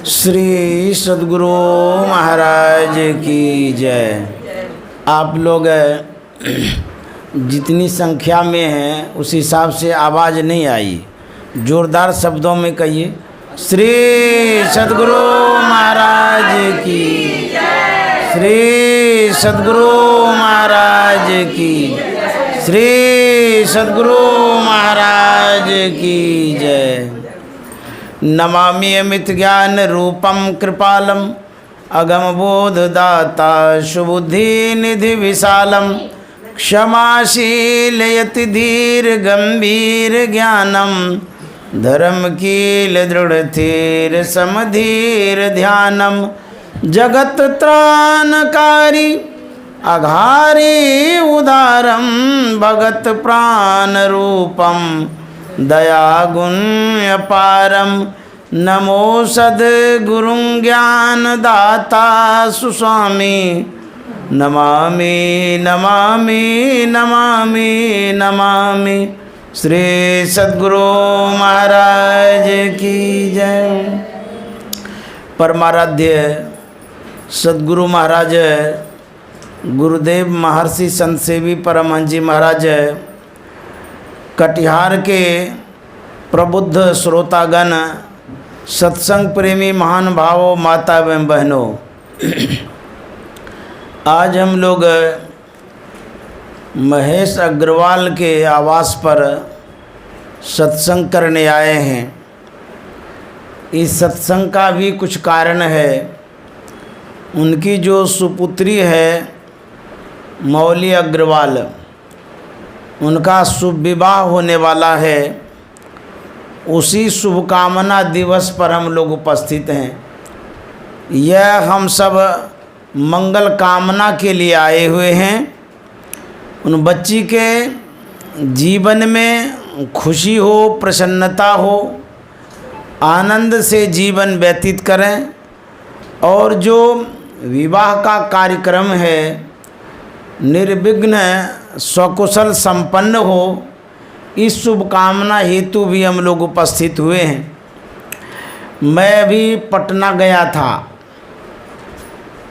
श्री सद्गुरु महाराज की जय। आप लोग जितनी संख्या में हैं उस हिसाब से आवाज़ नहीं आई, जोरदार शब्दों में कहिए श्री सद्गुरु महाराज की जय। श्री सद्गुरु महाराज की, श्री सद्गुरु महाराज की जय। नमामि अमित ज्ञान रूपम कृपालम अगम बोध दाता सुबुद्धि निधि विशालम क्षमाशील यति धीर गंभीर ज्ञानम धर्म कील दृढ़ थीर समधीर ध्यानम जगत त्राणकारी अघारी उदारम भगत प्राण रूपम दया गुण अपारम नमो सद्गुरुं ज्ञान दाता सुस्वामी नमामि नमामि नमामि नमामि। श्री सद्गुरु महाराज की जय। परमाराध्य सद्गुरु महाराज गुरुदेव महर्षि संत सेवी परमहंस जी महाराज कटिहार के प्रबुद्ध श्रोतागण, सत्संग प्रेमी महान भावों, माता एवं बहनों, आज हम लोग महेश अग्रवाल के आवास पर सत्संग करने आए हैं। इस सत्संग का भी कुछ कारण है। उनकी जो सुपुत्री है मौली अग्रवाल, उनका शुभ विवाह होने वाला है। उसी शुभकामना दिवस पर हम लोग उपस्थित हैं। यह हम सब मंगल कामना के लिए आए हुए हैं। उन बच्ची के जीवन में खुशी हो, प्रसन्नता हो, आनंद से जीवन व्यतीत करें और जो विवाह का कार्यक्रम है निर्विघ्न सकुशल संपन्न हो, इस शुभकामना हेतु भी हम लोग उपस्थित हुए हैं। मैं भी पटना गया था।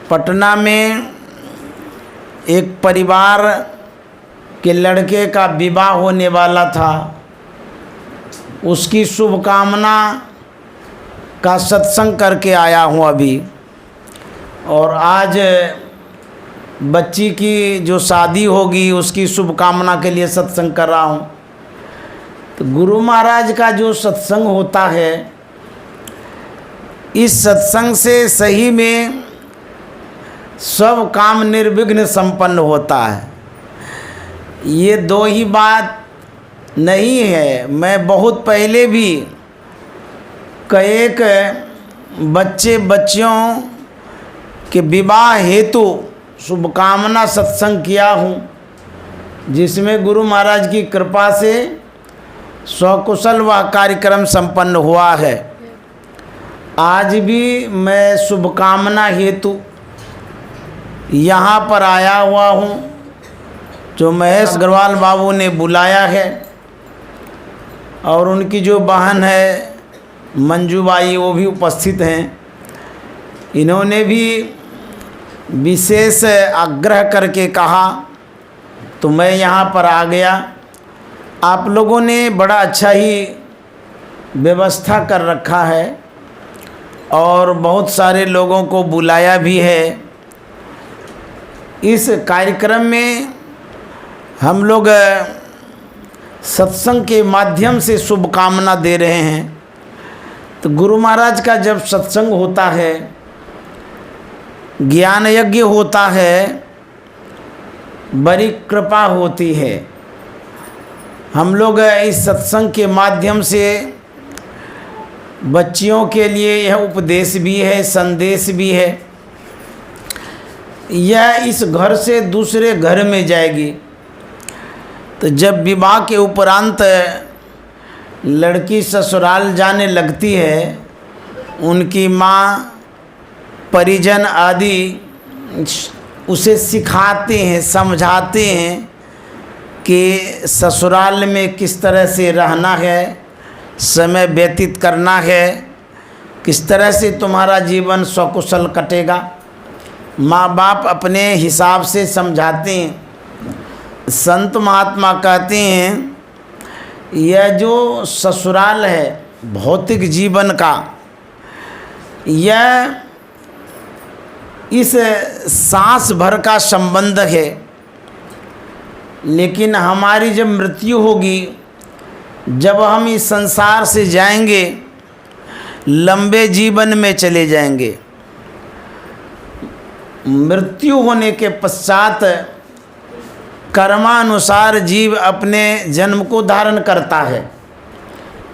पटना में एक परिवार के लड़के का विवाह होने वाला था। उसकी शुभकामना का सत्संग करके आया हूँ अभी। और आज बच्ची की जो शादी होगी उसकी शुभकामना के लिए सत्संग कर रहा हूँ। तो गुरु महाराज का जो सत्संग होता है, इस सत्संग से सही में सब काम निर्विघ्न संपन्न होता है। ये दो ही बात नहीं है। मैं बहुत पहले भी कई बच्चियों के विवाह हेतु शुभकामना सत्संग किया हूँ, जिसमें गुरु महाराज की कृपा से सकुशल वह कार्यक्रम संपन्न हुआ है। आज भी मैं शुभकामना हेतु यहाँ पर आया हुआ हूँ। जो महेश अग्रवाल बाबू ने बुलाया है और उनकी जो बहन है मंजूबाई, वो भी उपस्थित हैं। इन्होंने भी विशेष आग्रह करके कहा तो मैं यहाँ पर आ गया। आप लोगों ने बड़ा अच्छा ही व्यवस्था कर रखा है और बहुत सारे लोगों को बुलाया भी है। इस कार्यक्रम में हम लोग सत्संग के माध्यम से शुभकामना दे रहे हैं। तो गुरु महाराज का जब सत्संग होता है, ज्ञान यज्ञ होता है, बड़ी कृपा होती है। हम लोग इस सत्संग के माध्यम से बच्चियों के लिए यह उपदेश भी है, संदेश भी है। यह इस घर से दूसरे घर में जाएगी। तो जब विवाह के उपरांत लड़की ससुराल जाने लगती है, उनकी माँ, परिजन आदि उसे सिखाते हैं, समझाते हैं कि ससुराल में किस तरह से रहना है, समय व्यतीत करना है। किस तरह से तुम्हारा जीवन सकुशल कटेगा। माँ बाप अपने हिसाब से समझाते हैं। संत महात्मा कहते हैं यह जो ससुराल है भौतिक जीवन का, यह इस सांस भर का संबंध है, लेकिन हमारी जब मृत्यु होगी, जब हम इस संसार से जाएंगे, लंबे जीवन में चले जाएंगे, मृत्यु होने के पश्चात कर्मानुसार जीव अपने जन्म को धारण करता है।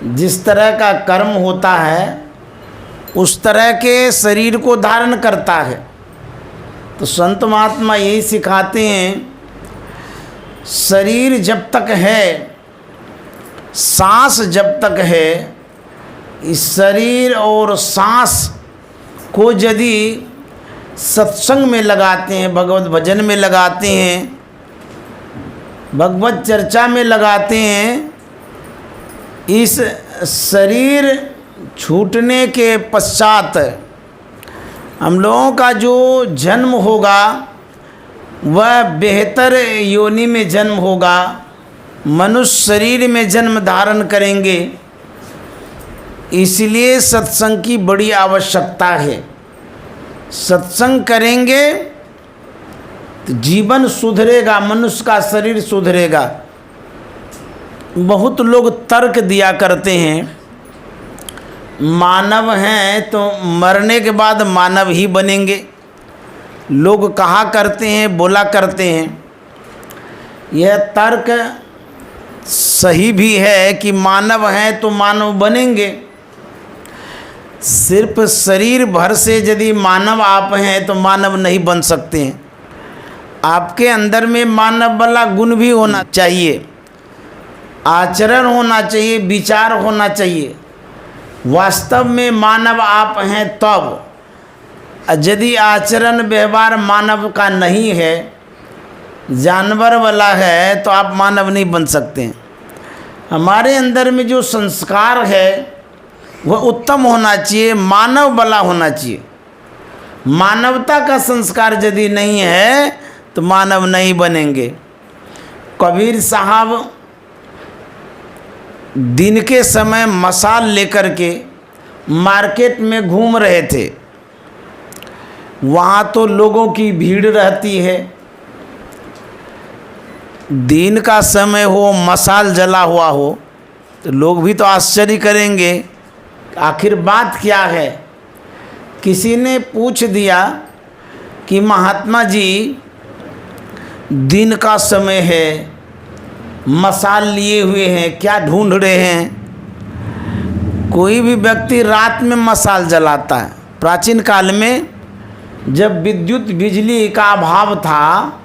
जिस तरह का कर्म होता है उस तरह के शरीर को धारण करता है। तो संत महात्मा यही सिखाते हैं, शरीर जब तक है, सांस जब तक है, इस शरीर और सांस को यदि सत्संग में लगाते हैं, भगवत भजन में लगाते हैं, भगवत चर्चा में लगाते हैं, इस शरीर छूटने के पश्चात हम लोगों का जो जन्म होगा वह बेहतर योनि में जन्म होगा, मनुष्य शरीर में जन्म धारण करेंगे। इसलिए सत्संग की बड़ी आवश्यकता है। सत्संग करेंगे तो जीवन सुधरेगा, मनुष्य का शरीर सुधरेगा। बहुत लोग तर्क दिया करते हैं, मानव हैं तो मरने के बाद मानव ही बनेंगे। लोग कहा करते हैं, बोला करते हैं। यह तर्क सही भी है कि मानव हैं तो मानव बनेंगे। सिर्फ शरीर भर से यदि मानव आप हैं तो मानव नहीं बन सकते हैं। आपके अंदर में मानव वाला गुण भी होना चाहिए, आचरण होना चाहिए, विचार होना चाहिए। वास्तव में मानव आप हैं तब, यदि आचरण व्यवहार मानव का नहीं है, जानवर वाला है, तो आप मानव नहीं बन सकते हैं। हमारे अंदर में जो संस्कार है वह उत्तम होना चाहिए, मानव वाला होना चाहिए। मानवता का संस्कार यदि नहीं है तो मानव नहीं बनेंगे। कबीर साहब दिन के समय मशाल लेकर के मार्केट में घूम रहे थे। वहाँ तो लोगों की भीड़ रहती है। दिन का समय हो, मशाल जला हुआ हो, तो लोग भी तो आश्चर्य करेंगे आखिर बात क्या है। किसी ने पूछ दिया कि महात्मा जी दिन का समय है, मशाल लिए हुए हैं, क्या ढूंढ रहे हैं। कोई भी व्यक्ति रात में मशाल जलाता है। प्राचीन काल में जब विद्युत बिजली का अभाव था,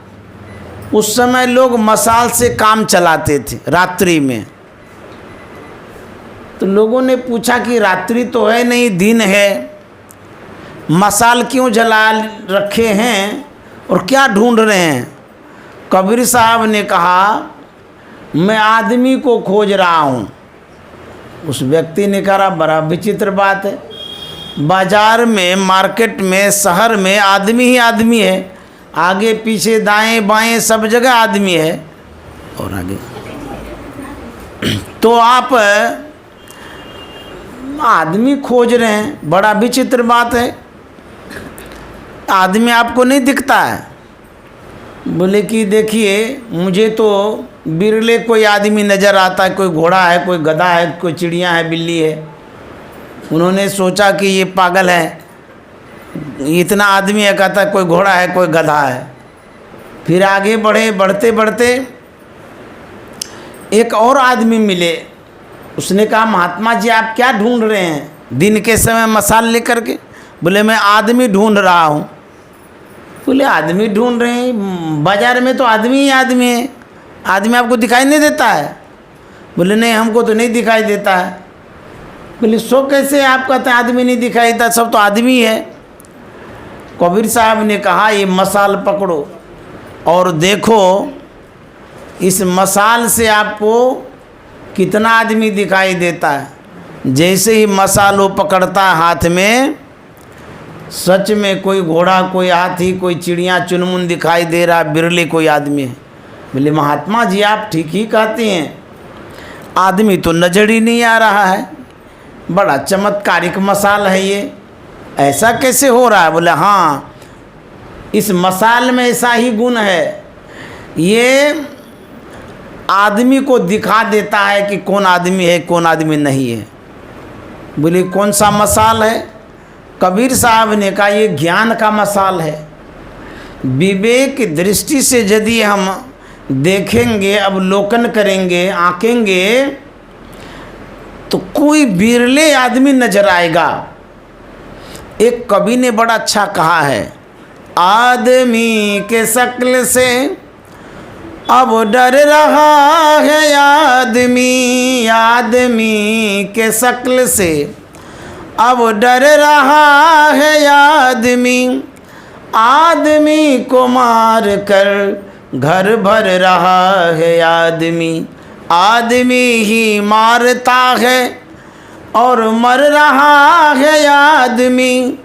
उस समय लोग मशाल से काम चलाते थे रात्रि में। तो लोगों ने पूछा कि रात्रि तो है नहीं, दिन है, मशाल क्यों जला रखे हैं और क्या ढूंढ रहे हैं। कबीर साहब ने कहा, मैं आदमी को खोज रहा हूँ। उस व्यक्ति ने कहा, बड़ा विचित्र बात है, बाजार में, मार्केट में, शहर में आदमी ही आदमी है, आगे पीछे दाएं बाएं सब जगह आदमी है। और आगे तो आप आदमी खोज रहे हैं, बड़ा विचित्र बात है। आदमी आपको नहीं दिखता है। बोले कि देखिए, मुझे तो बिरले कोई आदमी नज़र आता है, कोई घोड़ा है, कोई गधा है, कोई चिड़िया है, बिल्ली है। उन्होंने सोचा कि ये पागल है, इतना आदमी है, कहता है कोई घोड़ा है, कोई गधा है। फिर आगे बढ़े, बढ़ते बढ़ते एक और आदमी मिले। उसने कहा, महात्मा जी आप क्या ढूंढ रहे हैं दिन के समय मशाल लेकर के। बोले मैं आदमी ढूंढ रहा हूँ। बोले आदमी ढूंढ रहे हैं, बाजार में तो आदमी ही आदमी है, आदमी आपको दिखाई नहीं देता है। बोले नहीं, हमको तो नहीं दिखाई देता है। बोले सो कैसे आप कहते हैं आदमी नहीं दिखाई देता, सब तो आदमी है। कबीर साहब ने कहा, ये मशाल पकड़ो और देखो इस मशाल से आपको कितना आदमी दिखाई देता है। जैसे ही मसालो पकड़ता हाथ में, सच में कोई घोड़ा, कोई हाथी, कोई चिड़िया चुनमुन दिखाई दे रहा, बिरले कोई आदमी है। बोले महात्मा जी आप ठीक ही कहते हैं, आदमी तो नजर ही नहीं आ रहा है, बड़ा चमत्कारिक मसाल है ये, ऐसा कैसे हो रहा है? बोले हाँ, इस मसाल में ऐसा ही गुण है, ये आदमी को दिखा देता है कि कौन आदमी है कौन आदमी नहीं है। बोले कौन सा मसाल है? कबीर साहब ने कहा ये ज्ञान का मसाल है। विवेक की दृष्टि से यदि हम देखेंगे, अवलोकन करेंगे, आंकेंगे, तो कोई बिरले आदमी नजर आएगा। एक कवि ने बड़ा अच्छा कहा है, आदमी के शक्ल से अब डर रहा है आदमी, आदमी के शक्ल से अब डर रहा है आदमी, आदमी को मार कर घर भर रहा है आदमी, आदमी ही मारता है और मर रहा है आदमी,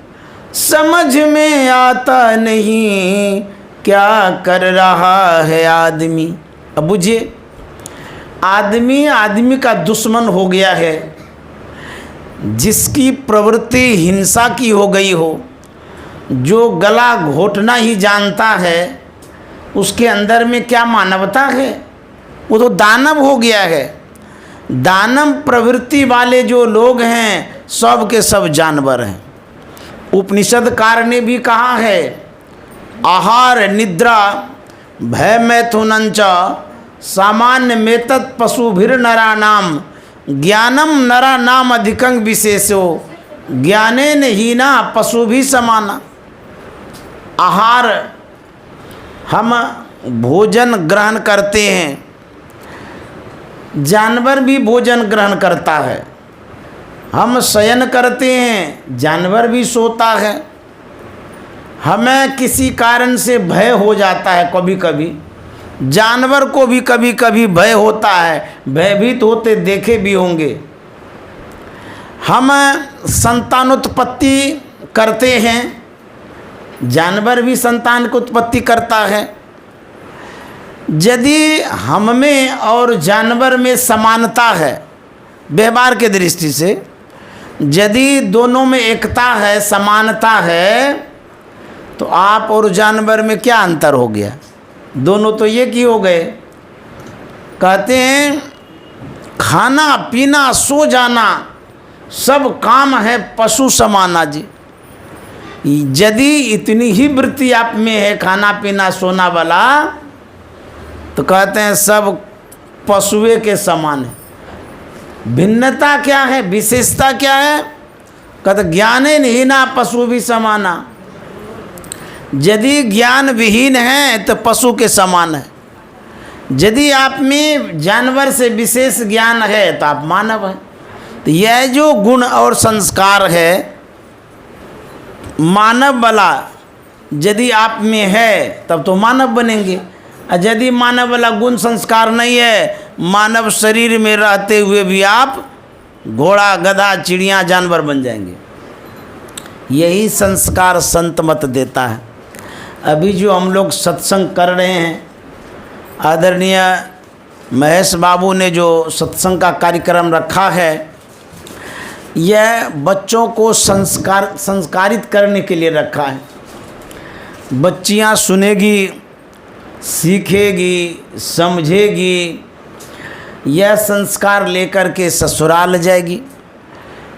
समझ में आता नहीं क्या कर रहा है आदमी। अब बुझिए, आदमी आदमी का दुश्मन हो गया है। जिसकी प्रवृत्ति हिंसा की हो गई हो, जो गला घोटना ही जानता है, उसके अंदर में क्या मानवता है? वो तो दानव हो गया है। दानव प्रवृत्ति वाले जो लोग हैं सब के सब जानवर हैं। उपनिषदकार ने भी कहा है, आहार निद्रा भय मैथुनंच सामान्य मेतत् पशुभिर नरानाम ज्ञानम नरा नाम अधिकं विशेषो ज्ञानेन हीना पशु भी समाना। आहार, हम भोजन ग्रहण करते हैं, जानवर भी भोजन ग्रहण करता है। हम शयन करते हैं, जानवर भी सोता है। हमें किसी कारण से भय हो जाता है, कभी कभी जानवर को भी कभी कभी भय होता है, भयभीत होते देखे भी होंगे। हम संतानोत्पत्ति करते हैं, जानवर भी संतान की उत्पत्ति करता है। यदि हम में और जानवर में समानता है व्यवहार के दृष्टि से, यदि दोनों में एकता है, समानता है, तो आप और जानवर में क्या अंतर हो गया? दोनों तो एक ही हो गए। कहते हैं खाना पीना सो जाना सब काम है पशु समाना जी। यदि इतनी ही वृत्ति आप में है खाना पीना सोना वाला, तो कहते हैं सब पशुए के समान है। भिन्नता क्या है, विशेषता क्या है? कहते ज्ञाने हीना पशु भी समाना। यदि ज्ञान विहीन है तो पशु के समान है। यदि आप में जानवर से विशेष ज्ञान है तो आप मानव हैं। तो यह जो गुण और संस्कार है मानव वाला, यदि आप में है तब तो मानव बनेंगे। और यदि मानव वाला गुण संस्कार नहीं है, मानव शरीर में रहते हुए भी आप घोड़ा गधा चिड़िया जानवर बन जाएंगे। यही संस्कार संत मत देता है। अभी जो हम लोग सत्संग कर रहे हैं, आदरणीय महेश बाबू ने जो सत्संग का कार्यक्रम रखा है, यह बच्चों को संस्कारित करने के लिए रखा है। बच्चियां सुनेगी, सीखेगी, समझेगी, यह संस्कार लेकर के ससुराल जाएगी।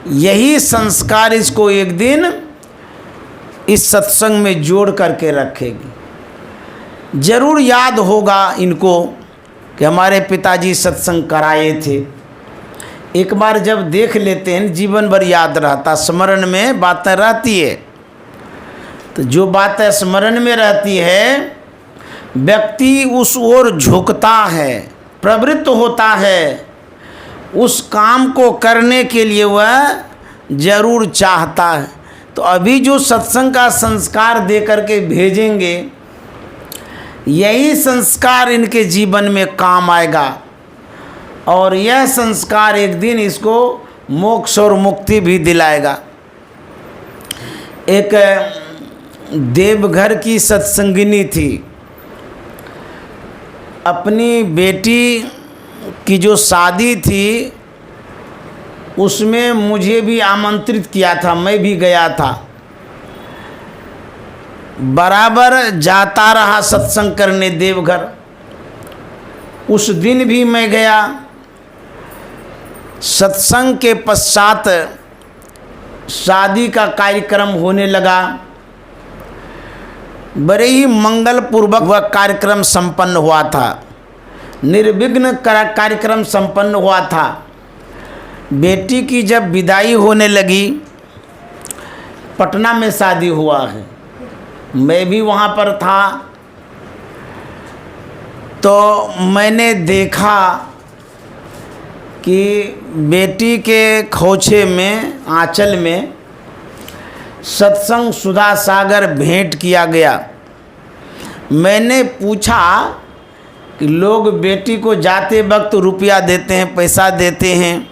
यही संस्कार इसको एक दिन इस सत्संग में जोड़ करके रखेगी। जरूर याद होगा इनको कि हमारे पिताजी सत्संग कराए थे। एक बार जब देख लेते हैं जीवन भर याद रहता, स्मरण में बातें रहती है। तो जो बातें स्मरण में रहती है, व्यक्ति उस ओर झुकता है, प्रवृत्त होता है, उस काम को करने के लिए वह जरूर चाहता है। तो अभी जो सत्संग का संस्कार दे करके भेजेंगे, यही संस्कार इनके जीवन में काम आएगा और यह संस्कार एक दिन इसको मोक्ष और मुक्ति भी दिलाएगा। एक देवघर की सत्संगिनी थी, अपनी बेटी की जो शादी थी उसमें मुझे भी आमंत्रित किया था, मैं भी गया था। बराबर जाता रहा सत्संग करने देवघर। उस दिन भी मैं गया। सत्संग के पश्चात शादी का कार्यक्रम होने लगा। बड़े ही मंगल पूर्वक वह कार्यक्रम संपन्न हुआ था, निर्विघ्न कार्यक्रम संपन्न हुआ था। बेटी की जब विदाई होने लगी, पटना में शादी हुआ है, मैं भी वहाँ पर था, तो मैंने देखा कि बेटी के खोचे में, आंचल में सत्संग सुधा सागर भेंट किया गया। मैंने पूछा कि लोग बेटी को जाते वक्त रुपया देते हैं, पैसा देते हैं,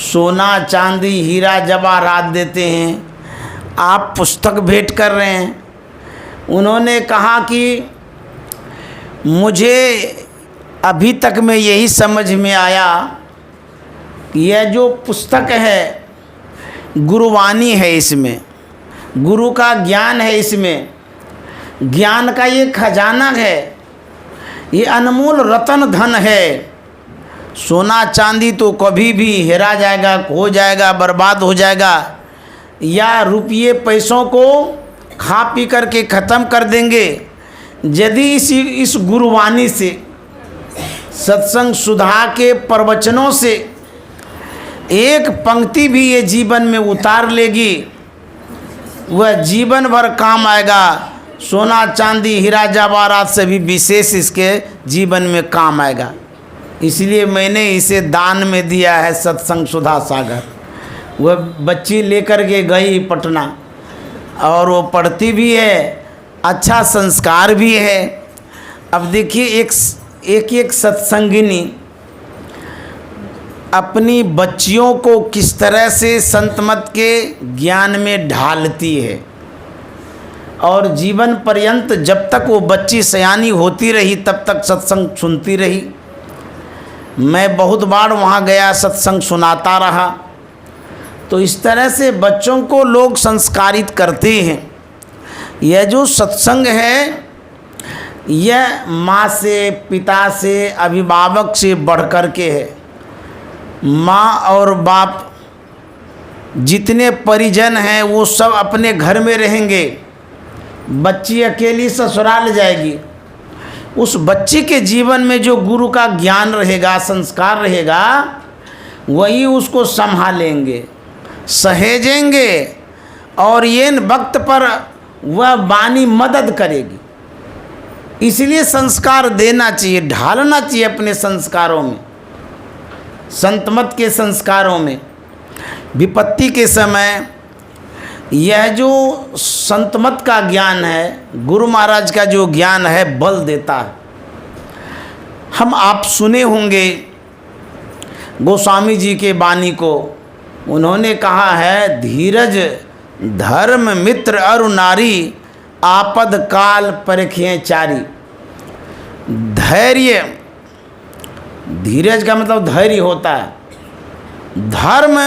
सोना चांदी हीरा जवाहरात देते हैं, आप पुस्तक भेंट कर रहे हैं। उन्होंने कहा कि मुझे अभी तक में यही समझ में आया कि यह जो पुस्तक है गुरुवाणी है, इसमें गुरु का ज्ञान है, इसमें ज्ञान का ये खजाना है, ये अनमोल रतन धन है। सोना चांदी तो कभी भी हेरा जाएगा, खो जाएगा, बर्बाद हो जाएगा, या रुपये पैसों को खा पी करके ख़त्म कर देंगे। यदि इस गुरुवाणी से, सत्संग सुधा के प्रवचनों से एक पंक्ति भी ये जीवन में उतार लेगी, वह जीवन भर काम आएगा। सोना चांदी हीरा जवाहरात से भी विशेष इसके जीवन में काम आएगा। इसलिए मैंने इसे दान में दिया है, सत्संग सुधा सागर। वह बच्ची लेकर के गई पटना, और वो पढ़ती भी है, अच्छा संस्कार भी है। अब देखिए एक सत्संगिनी अपनी बच्चियों को किस तरह से संत मत के ज्ञान में ढालती है, और जीवन पर्यंत जब तक वो बच्ची सयानी होती रही तब तक सत्संग सुनती रही। मैं बहुत बार वहाँ गया, सत्संग सुनाता रहा। तो इस तरह से बच्चों को लोग संस्कारित करते हैं। यह जो सत्संग है, यह माँ से, पिता से, अभिभावक से बढ़ कर के है। माँ और बाप जितने परिजन हैं वो सब अपने घर में रहेंगे, बच्ची अकेली ससुराल जाएगी। उस बच्ची के जीवन में जो गुरु का ज्ञान रहेगा, संस्कार रहेगा, वही उसको संभालेंगे, सहेजेंगे, और ये वक्त पर वह वाणी मदद करेगी। इसलिए संस्कार देना चाहिए, ढालना चाहिए अपने संस्कारों में, संत मत के संस्कारों में। विपत्ति के समय यह जो संत मत का ज्ञान है, गुरु महाराज का जो ज्ञान है, बल देता है। हम आप सुने होंगे गोस्वामी जी के वाणी को, उन्होंने कहा है, धीरज धर्म मित्र अरु नारी, आपद काल परखें चारी। धैर्य, धीरज का मतलब धैर्य होता है। धर्म,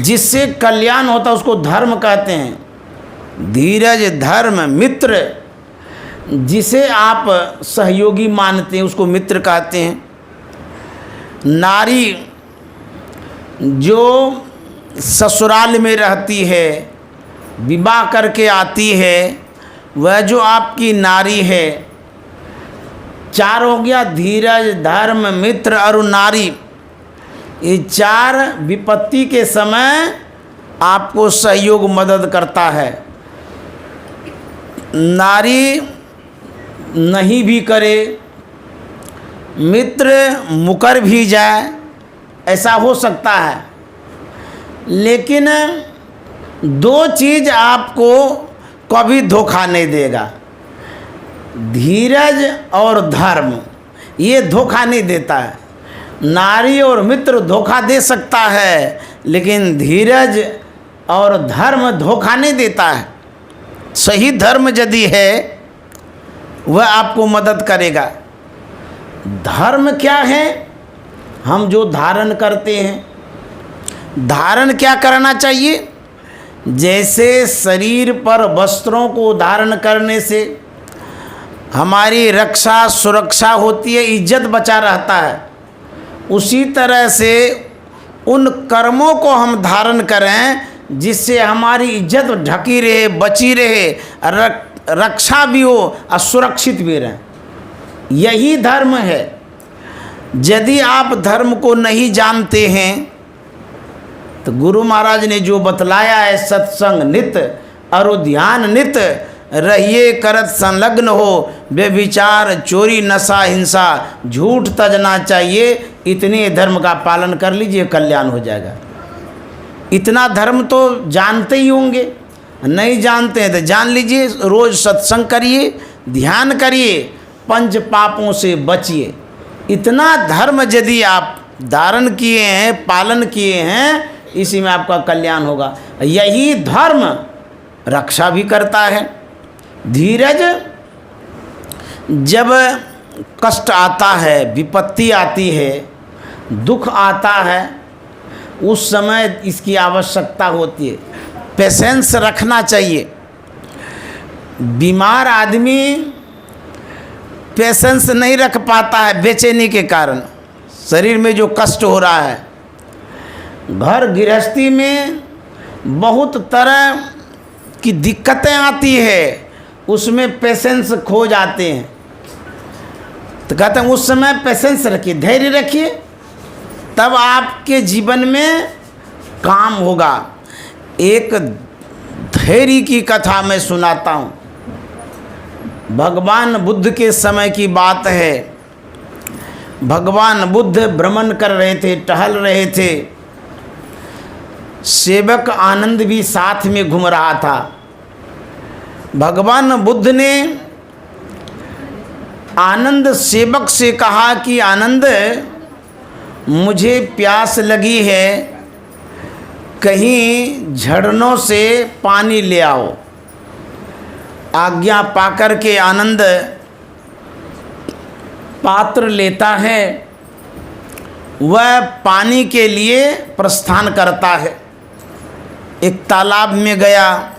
जिससे कल्याण होता है उसको धर्म कहते हैं। धीरज धर्म मित्र, जिसे आप सहयोगी मानते हैं उसको मित्र कहते हैं। नारी, जो ससुराल में रहती है, विवाह करके आती है, वह जो आपकी नारी है। चार हो गया, धीरज धर्म मित्र और नारी। ये चार विपत्ति के समय आपको सहयोग मदद करता है। नारी नहीं भी करे, मित्र मुकर भी जाए, ऐसा हो सकता है। लेकिन दो चीज़ आपको कभी धोखा नहीं देगा, धीरज और धर्म, ये धोखा नहीं देता है। नारी और मित्र धोखा दे सकता है, लेकिन धीरज और धर्म धोखा नहीं देता है। सही धर्म यदि है वह आपको मदद करेगा। धर्म क्या है? हम जो धारण करते हैं। धारण क्या करना चाहिए? जैसे शरीर पर वस्त्रों को धारण करने से हमारी रक्षा सुरक्षा होती है, इज्जत बचा रहता है, उसी तरह से उन कर्मों को हम धारण करें जिससे हमारी इज्जत ढकी रहे, बची रहे, रक्षा भी हो और सुरक्षित भी रहे। यही धर्म है। यदि आप धर्म को नहीं जानते हैं तो गुरु महाराज ने जो बतलाया है, सत्संग नित और ध्यान नित रहिए करत संलग्न हो, व्यभिचार चोरी नशा हिंसा झूठ तजना चाहिए, इतने धर्म का पालन कर लीजिए, कल्याण हो जाएगा। इतना धर्म तो जानते ही होंगे, नहीं जानते हैं तो जान लीजिए। रोज़ सत्संग करिए, ध्यान करिए, पंच पापों से बचिए। इतना धर्म यदि आप धारण किए हैं, पालन किए हैं, इसी में आपका कल्याण होगा। यही धर्म रक्षा भी करता है। धीरज, जब कष्ट आता है, विपत्ति आती है, दुख आता है, उस समय इसकी आवश्यकता होती है। पेशेंस रखना चाहिए। बीमार आदमी पेशेंस नहीं रख पाता है बेचैनी के कारण, शरीर में जो कष्ट हो रहा है। घर गृहस्थी में बहुत तरह की दिक्कतें आती है, उसमें पेशेंस खो जाते हैं। तो कहते हैं उस समय पेशेंस रखिए, धैर्य रखिए, तब आपके जीवन में काम होगा। एक धैर्य की कथा मैं सुनाता हूँ। भगवान बुद्ध के समय की बात है। भगवान बुद्ध भ्रमण कर रहे थे, टहल रहे थे। सेवक आनंद भी साथ में घूम रहा था। भगवान बुद्ध ने आनंद सेवक से कहा कि आनंद, मुझे प्यास लगी है, कहीं झरनों से पानी ले आओ। आज्ञा पाकर के आनंद पात्र लेता है, वह पानी के लिए प्रस्थान करता है। एक तालाब में गया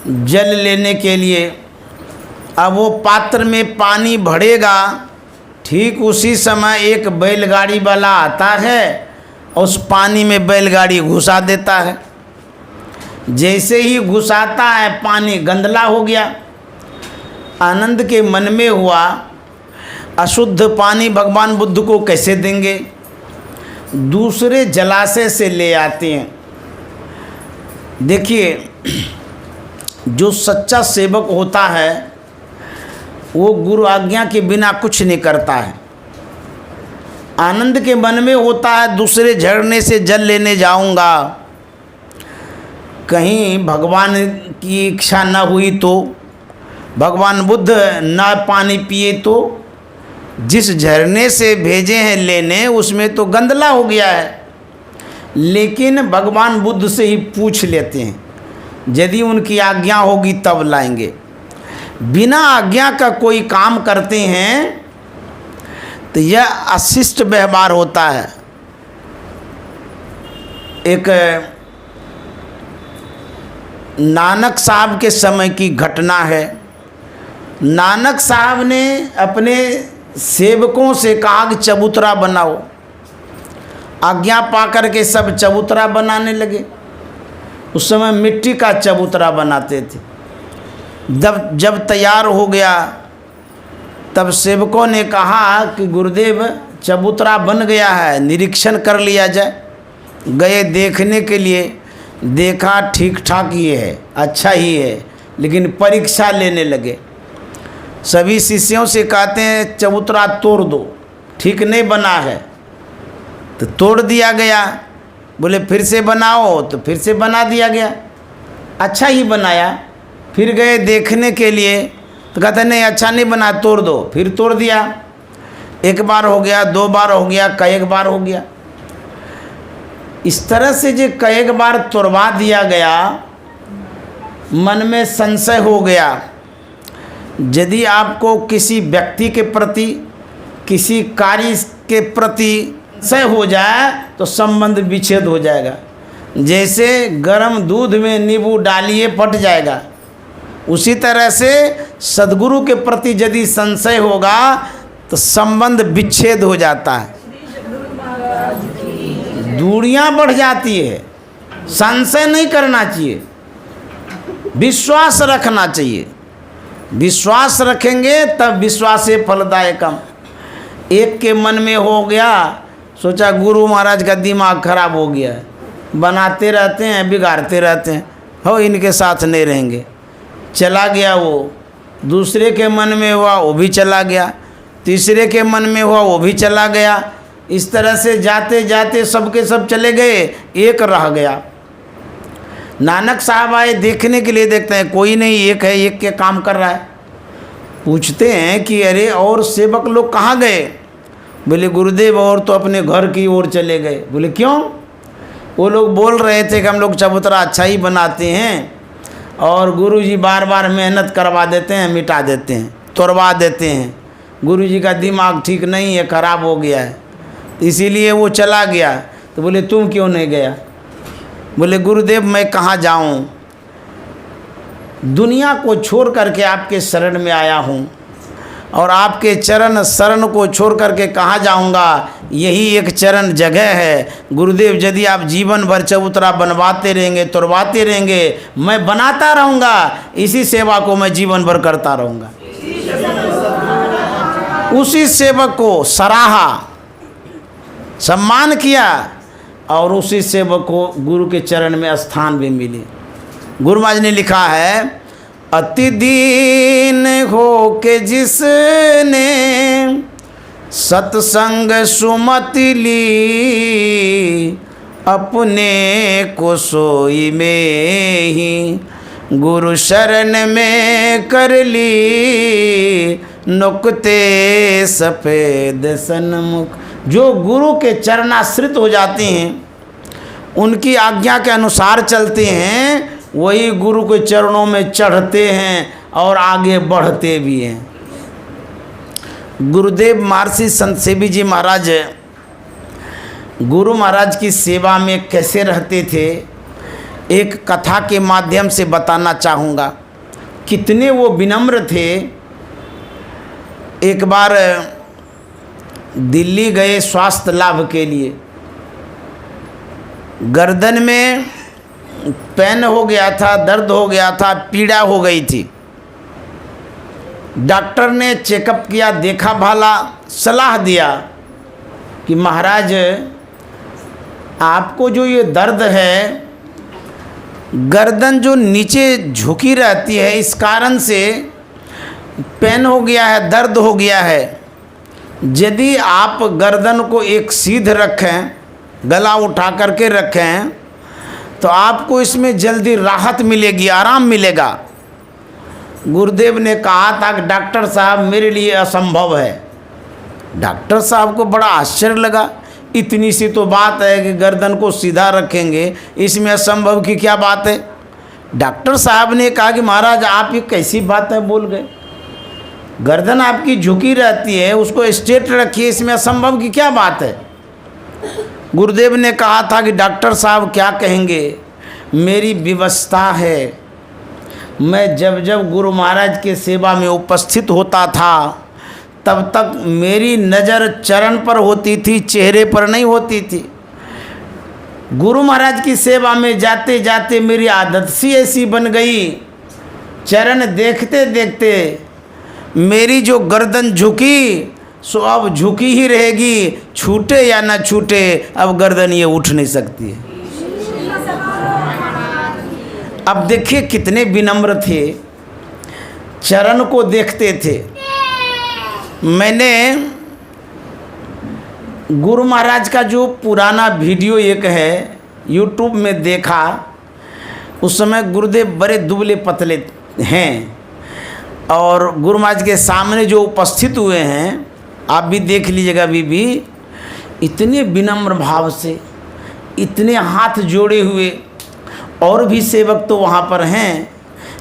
जल लेने के लिए। अब वो पात्र में पानी भरेगा, ठीक उसी समय एक बैलगाड़ी वाला आता है और उस पानी में बैलगाड़ी घुसा देता है। जैसे ही घुसाता है, पानी गंदला हो गया। आनंद के मन में हुआ, अशुद्ध पानी भगवान बुद्ध को कैसे देंगे? दूसरे जलाशय से ले आते हैं। देखिए, जो सच्चा सेवक होता है वो गुरु आज्ञा के बिना कुछ नहीं करता है। आनंद के मन में होता है दूसरे झरने से जल लेने जाऊंगा, कहीं भगवान की इच्छा न हुई तो, भगवान बुद्ध न पानी पिए तो। जिस झरने से भेजे हैं लेने, उसमें तो गंदला हो गया है। लेकिन भगवान बुद्ध से ही पूछ लेते हैं, यदि उनकी आज्ञा होगी तब लाएंगे। बिना आज्ञा का कोई काम करते हैं तो यह अशिष्ट व्यवहार होता है। एक नानक साहब के समय की घटना है। नानक साहब ने अपने सेवकों से कहा कि चबूतरा बनाओ। आज्ञा पाकर के सब चबूतरा बनाने लगे। उस समय मिट्टी का चबूतरा बनाते थे। जब तैयार हो गया तब सेवकों ने कहा कि गुरुदेव चबूतरा बन गया है, निरीक्षण कर लिया जाए। गए देखने के लिए, देखा ठीक ठाक ही है, अच्छा ही है, लेकिन परीक्षा लेने लगे। सभी शिष्यों से कहते हैं चबूतरा तोड़ दो, ठीक नहीं बना है। तो तोड़ दिया गया। बोले फिर से बनाओ, तो फिर से बना दिया गया, अच्छा ही बनाया। फिर गए देखने के लिए तो कहते नहीं अच्छा नहीं बना, तोड़ दो। फिर तोड़ दिया। एक बार हो गया, 2 बार हो गया, कई बार हो गया। इस तरह से जो कई बार तुड़वा दिया गया, मन में संशय हो गया। यदि आपको किसी व्यक्ति के प्रति, किसी कार्य के प्रति संशय हो जाए तो संबंध विच्छेद हो जाएगा। जैसे गर्म दूध में नींबू डालिए फट जाएगा, उसी तरह से सद्गुरु के प्रति यदि संशय होगा तो संबंध विच्छेद हो जाता है, दूरियां बढ़ जाती है। संशय नहीं करना चाहिए, विश्वास रखना चाहिए। विश्वास रखेंगे तब विश्वास से फलदायकम। एक के मन में हो गया, सोचा गुरु महाराज का दिमाग खराब हो गया है, बनाते रहते हैं बिगाड़ते रहते हैं, हो इनके साथ नहीं रहेंगे, चला गया वो। दूसरे के मन में हुआ वो भी चला गया, तीसरे के मन में हुआ वो भी चला गया। इस तरह से जाते जाते सबके सब चले गए, एक रह गया। नानक साहब आए देखने के लिए, देखते हैं कोई नहीं, एक है, एक के काम कर रहा है। पूछते हैं कि अरे और सेवक लोग कहाँ गए? बोले गुरुदेव और तो अपने घर की ओर चले गए। बोले क्यों? वो लोग बोल रहे थे कि हम लोग चबूतरा अच्छा ही बनाते हैं और गुरुजी बार बार मेहनत करवा देते हैं, मिटा देते हैं, तोड़वा देते हैं। गुरुजी का दिमाग ठीक नहीं है, खराब हो गया है, इसीलिए वो चला गया। तो बोले तुम क्यों नहीं गया? बोले गुरुदेव मैं कहाँ जाऊँ, दुनिया को छोड़ करके आपके शरण में आया हूँ और आपके चरण शरण को छोड़ करके कहाँ जाऊँगा? यही एक चरण जगह है। गुरुदेव यदि आप जीवन भर चबूतरा बनवाते रहेंगे, तोड़वाते रहेंगे, मैं बनाता रहूँगा, इसी सेवा को मैं जीवन भर करता रहूँगा। उसी सेवक को सराहा, सम्मान किया और उसी सेवक को गुरु के चरण में स्थान भी मिले। गुरु महाराज ने लिखा है, अति दीन हो के जिसने सत्संग सुमति ली, अपने को सोई में ही गुरु शरण में कर ली, नुक्ते सफ़ेद सन्मुख। जो गुरु के चरणाश्रित हो जाते हैं, उनकी आज्ञा के अनुसार चलते हैं, वही गुरु के चरणों में चढ़ते हैं और आगे बढ़ते भी हैं। गुरुदेव महर्षि संत सेवी जी महाराज गुरु महाराज की सेवा में कैसे रहते थे, एक कथा के माध्यम से बताना चाहूँगा। कितने वो विनम्र थे। एक बार दिल्ली गए स्वास्थ्य लाभ के लिए, गर्दन में पेन हो गया था, दर्द हो गया था, पीड़ा हो गई थी। डॉक्टर ने चेकअप किया, देखा भाला, सलाह दिया कि महाराज आपको जो ये दर्द है, गर्दन जो नीचे झुकी रहती है, इस कारण से पेन हो गया है, दर्द हो गया है। यदि आप गर्दन को एक सीध रखें, गला उठा करके रखें, तो आपको इसमें जल्दी राहत मिलेगी, आराम मिलेगा। गुरुदेव ने कहा था कि डॉक्टर साहब मेरे लिए असंभव है। डॉक्टर साहब को बड़ा आश्चर्य लगा, इतनी सी तो बात है कि गर्दन को सीधा रखेंगे, इसमें असंभव की क्या बात है? डॉक्टर साहब ने कहा कि महाराज आप ये कैसी बात है बोल गए, गर्दन आपकी झुकी रहती है, उसको स्ट्रेट रखिए, इसमें असंभव की क्या बात है? गुरुदेव ने कहा था कि डॉक्टर साहब क्या कहेंगे, मेरी व्यवस्था है। मैं जब जब गुरु महाराज के सेवा में उपस्थित होता था, तब तक मेरी नज़र चरण पर होती थी, चेहरे पर नहीं होती थी। गुरु महाराज की सेवा में जाते जाते मेरी आदत सी ऐसी बन गई, चरण देखते देखते मेरी जो गर्दन झुकी सो अब झुकी ही रहेगी, छूटे या ना छूटे, अब गर्दन ये उठ नहीं सकती है। अब देखिए कितने विनम्र थे, चरण को देखते थे। मैंने गुरु महाराज का जो पुराना वीडियो एक है यूट्यूब में देखा, उस समय गुरुदेव बड़े दुबले पतले हैं और गुरु महाराज के सामने जो उपस्थित हुए हैं आप भी देख लीजिएगा बीबी, इतने विनम्र भाव से, इतने हाथ जोड़े हुए, और भी सेवक तो वहाँ पर हैं,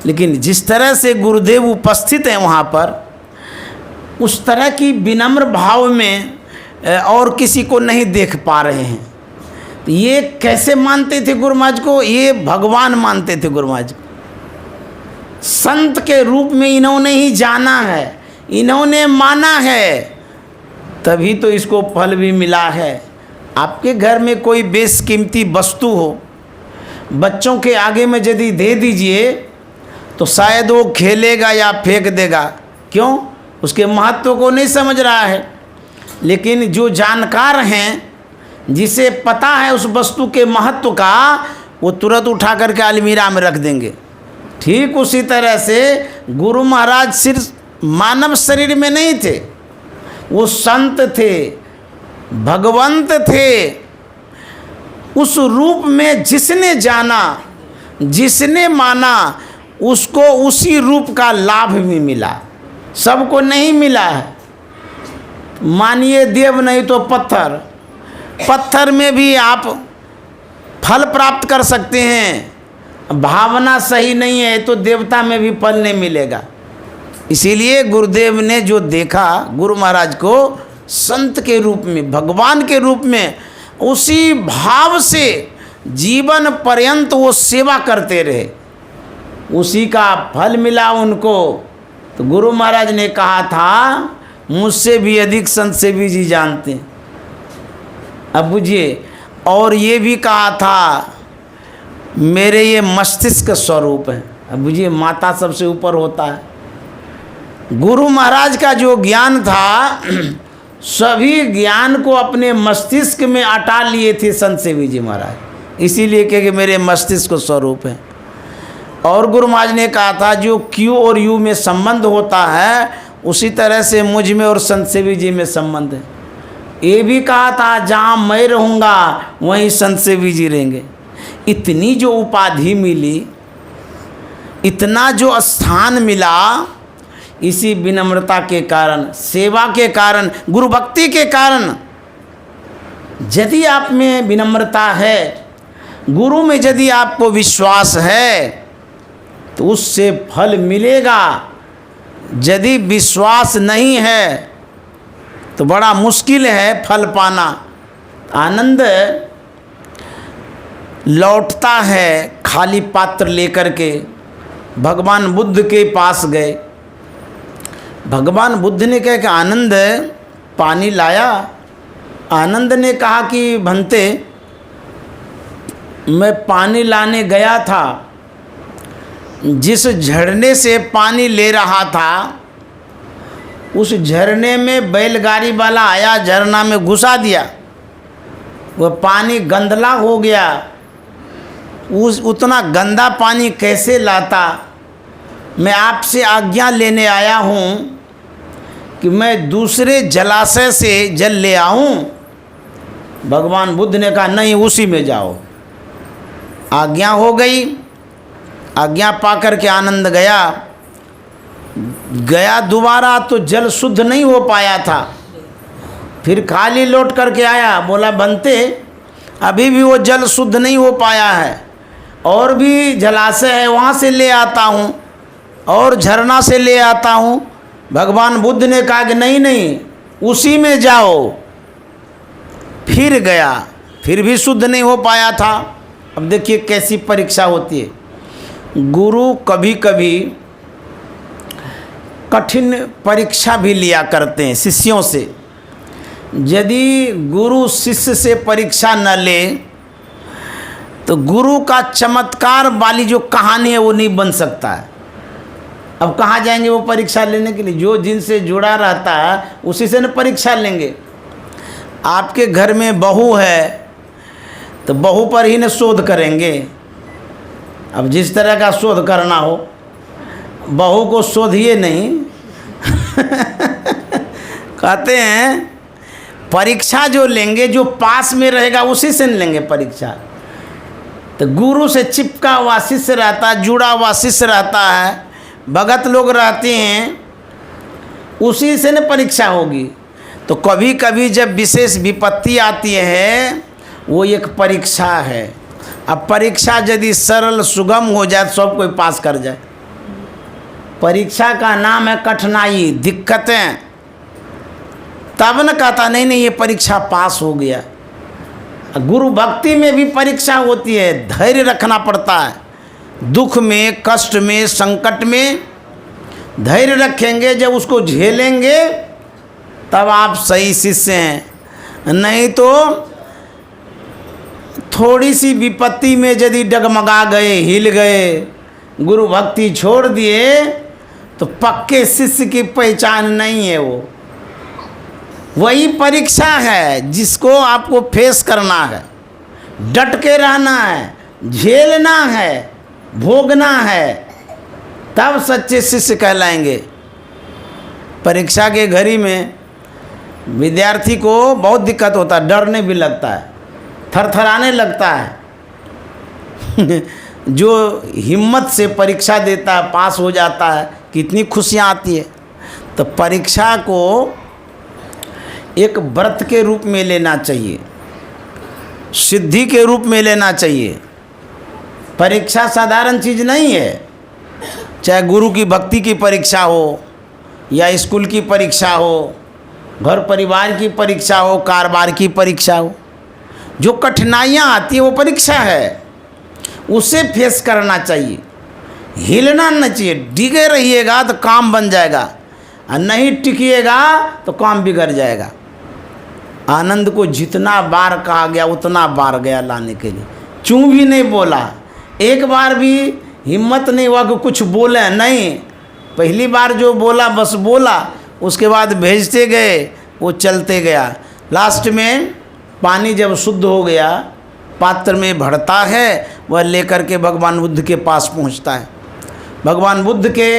लेकिन जिस तरह से गुरुदेव उपस्थित हैं वहाँ पर, उस तरह की विनम्र भाव में और किसी को नहीं देख पा रहे हैं। तो ये कैसे मानते थे गुरु महाराज को? ये भगवान मानते थे गुरु महाराज को। संत के रूप में इन्होंने ही जाना है, इन्होंने माना है, तभी तो इसको फल भी मिला है। आपके घर में कोई बेशकीमती वस्तु हो, बच्चों के आगे में यदि दे दीजिए तो शायद वो खेलेगा या फेंक देगा। क्यों? उसके महत्व को नहीं समझ रहा है। लेकिन जो जानकार हैं, जिसे पता है उस वस्तु के महत्व का, वो तुरंत उठा करके अलमीरा में रख देंगे। ठीक उसी तरह से गुरु महाराज सिर्फ मानव शरीर में नहीं थे, वो संत थे, भगवंत थे। उस रूप में जिसने जाना, जिसने माना, उसको उसी रूप का लाभ भी मिला। सबको नहीं मिला है। मानिए देव नहीं तो पत्थर, पत्थर में भी आप फल प्राप्त कर सकते हैं। भावना सही नहीं है तो देवता में भी फल नहीं मिलेगा। इसीलिए गुरुदेव ने जो देखा गुरु महाराज को संत के रूप में, भगवान के रूप में, उसी भाव से जीवन पर्यंत वो सेवा करते रहे, उसी का फल मिला उनको। तो गुरु महाराज ने कहा था, मुझसे भी अधिक संत सेवी जी जानते हैं। अब बुझिए, और ये भी कहा था, मेरे ये मस्तिष्क स्वरूप है। अब बुझिए, माता सबसे ऊपर होता है। गुरु महाराज का जो ज्ञान था, सभी ज्ञान को अपने मस्तिष्क में अटा लिए थे संत सेवी जी महाराज। इसीलिए कहे कि मेरे मस्तिष्क स्वरूप है। और गुरु महाराज ने कहा था, जो क्यू और यू में संबंध होता है, उसी तरह से मुझ में और संत सेवी जी में संबंध है। ये भी कहा था, जहाँ मैं रहूँगा वहीं संत सेवी जी रहेंगे। इतनी जो उपाधि मिली, इतना जो स्थान मिला, इसी विनम्रता के कारण, सेवा के कारण, गुरु भक्ति के कारण। यदि आप में विनम्रता है, गुरु में यदि आपको विश्वास है, तो उससे फल मिलेगा। यदि विश्वास नहीं है तो बड़ा मुश्किल है फल पाना। आनंद लौटता है खाली पात्र लेकर के। भगवान बुद्ध के पास गए। भगवान बुद्ध ने कहा कि आनंद पानी लाया। आनंद ने कहा कि भंते, मैं पानी लाने गया था, जिस झरने से पानी ले रहा था, उस झरने में बैलगाड़ी वाला आया, झरना में घुसा दिया, वह पानी गंदला हो गया। उतना गंदा पानी कैसे लाता? मैं आपसे आज्ञा लेने आया हूँ कि मैं दूसरे जलाशय से जल ले आऊँ। भगवान बुद्ध ने कहा, नहीं, उसी में जाओ। आज्ञा हो गई। आज्ञा पा करके आनंद गया दोबारा तो जल शुद्ध नहीं हो पाया था। फिर खाली लौट करके आया, बोला बनते अभी भी वो जल शुद्ध नहीं हो पाया है, और भी जलाशय है वहाँ से ले आता हूँ, और झरना से ले आता हूँ। भगवान बुद्ध ने कहा कि नहीं नहीं, उसी में जाओ। फिर गया, फिर भी शुद्ध नहीं हो पाया था। अब देखिए कैसी परीक्षा होती है। गुरु कभी कभी कठिन परीक्षा भी लिया करते हैं शिष्यों से। यदि गुरु शिष्य से परीक्षा न ले तो गुरु का चमत्कार वाली जो कहानी है वो नहीं बन सकता है। अब कहाँ जाएंगे वो परीक्षा लेने के लिए? जो जिनसे जुड़ा रहता है उसी से न परीक्षा लेंगे। आपके घर में बहू है तो बहू पर ही न शोध करेंगे। अब जिस तरह का शोध करना हो, बहू को शोधिए नहीं। कहते हैं परीक्षा जो लेंगे, जो पास में रहेगा उसी से न लेंगे परीक्षा। तो गुरु से चिपका हुआ शिष्य रहता है, जुड़ा हुआ शिष्य रहता है, भगत लोग रहते हैं, उसी से न परीक्षा होगी। तो कभी कभी जब विशेष विपत्ति आती है वो एक परीक्षा है। अब परीक्षा यदि सरल सुगम हो जाए तो सब कोई पास कर जाए। परीक्षा का नाम है कठिनाई, दिक्कतें, तब न कहता नहीं नहीं ये परीक्षा पास हो गया। गुरु भक्ति में भी परीक्षा होती है, धैर्य रखना पड़ता है। दुख में, कष्ट में, संकट में धैर्य रखेंगे, जब उसको झेलेंगे तब आप सही शिष्य हैं। नहीं तो थोड़ी सी विपत्ति में यदि डगमगा गए, हिल गए, गुरु भक्ति छोड़ दिए तो पक्के शिष्य की पहचान नहीं है। वो वही परीक्षा है जिसको आपको फेस करना है, डट के रहना है, झेलना है, भोगना है, तब सच्चे शिष्य कहलाएंगे। परीक्षा के घड़ी में विद्यार्थी को बहुत दिक्कत होता है, डरने भी लगता है, थरथराने लगता है। जो हिम्मत से परीक्षा देता है, पास हो जाता है, कितनी खुशियाँ आती है। तो परीक्षा को एक व्रत के रूप में लेना चाहिए, सिद्धि के रूप में लेना चाहिए। परीक्षा साधारण चीज़ नहीं है। चाहे गुरु की भक्ति की परीक्षा हो, या स्कूल की परीक्षा हो, घर परिवार की परीक्षा हो, कारोबार की परीक्षा हो, जो कठिनाइयाँ आती है वो परीक्षा है, उसे फेस करना चाहिए। हिलना नहीं चाहिए। डिगे रहिएगा तो काम बन जाएगा, और नहीं टिकिएगा तो काम बिगड़ जाएगा। आनंद को जितना बार कहा गया उतना बार गया लाने के लिए, चूँ भी नहीं बोला, एक बार भी हिम्मत नहीं हुआ कि कुछ बोले नहीं। पहली बार जो बोला बस बोला, उसके बाद भेजते गए, वो चलते गया। लास्ट में पानी जब शुद्ध हो गया, पात्र में भरता है, वह लेकर के भगवान बुद्ध के पास पहुंचता है। भगवान बुद्ध के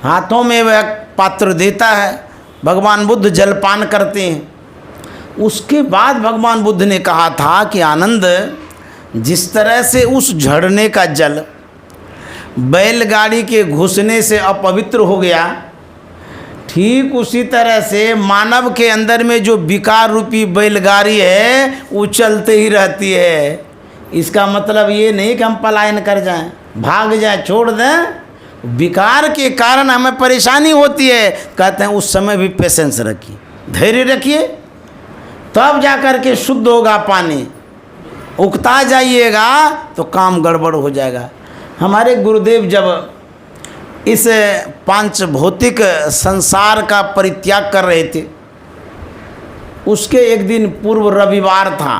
हाथों में वह पात्र देता है, भगवान बुद्ध जलपान करते हैं। उसके बाद भगवान बुद्ध ने कहा था कि आनंद, जिस तरह से उस झरने का जल बैलगाड़ी के घुसने से अपवित्र हो गया, ठीक उसी तरह से मानव के अंदर में जो विकार रूपी बैलगाड़ी है वो चलते ही रहती है। इसका मतलब ये नहीं कि हम पलायन कर जाएं, भाग जाएं, छोड़ दें। विकार के कारण हमें परेशानी होती है। कहते हैं उस समय भी पेशेंस रखिए, धैर्य रखिए, तब जा कर के शुद्ध होगा पानी। उकता जाइएगा तो काम गड़बड़ हो जाएगा। हमारे गुरुदेव जब इस पांच भौतिक संसार का परित्याग कर रहे थे, उसके एक दिन पूर्व रविवार था।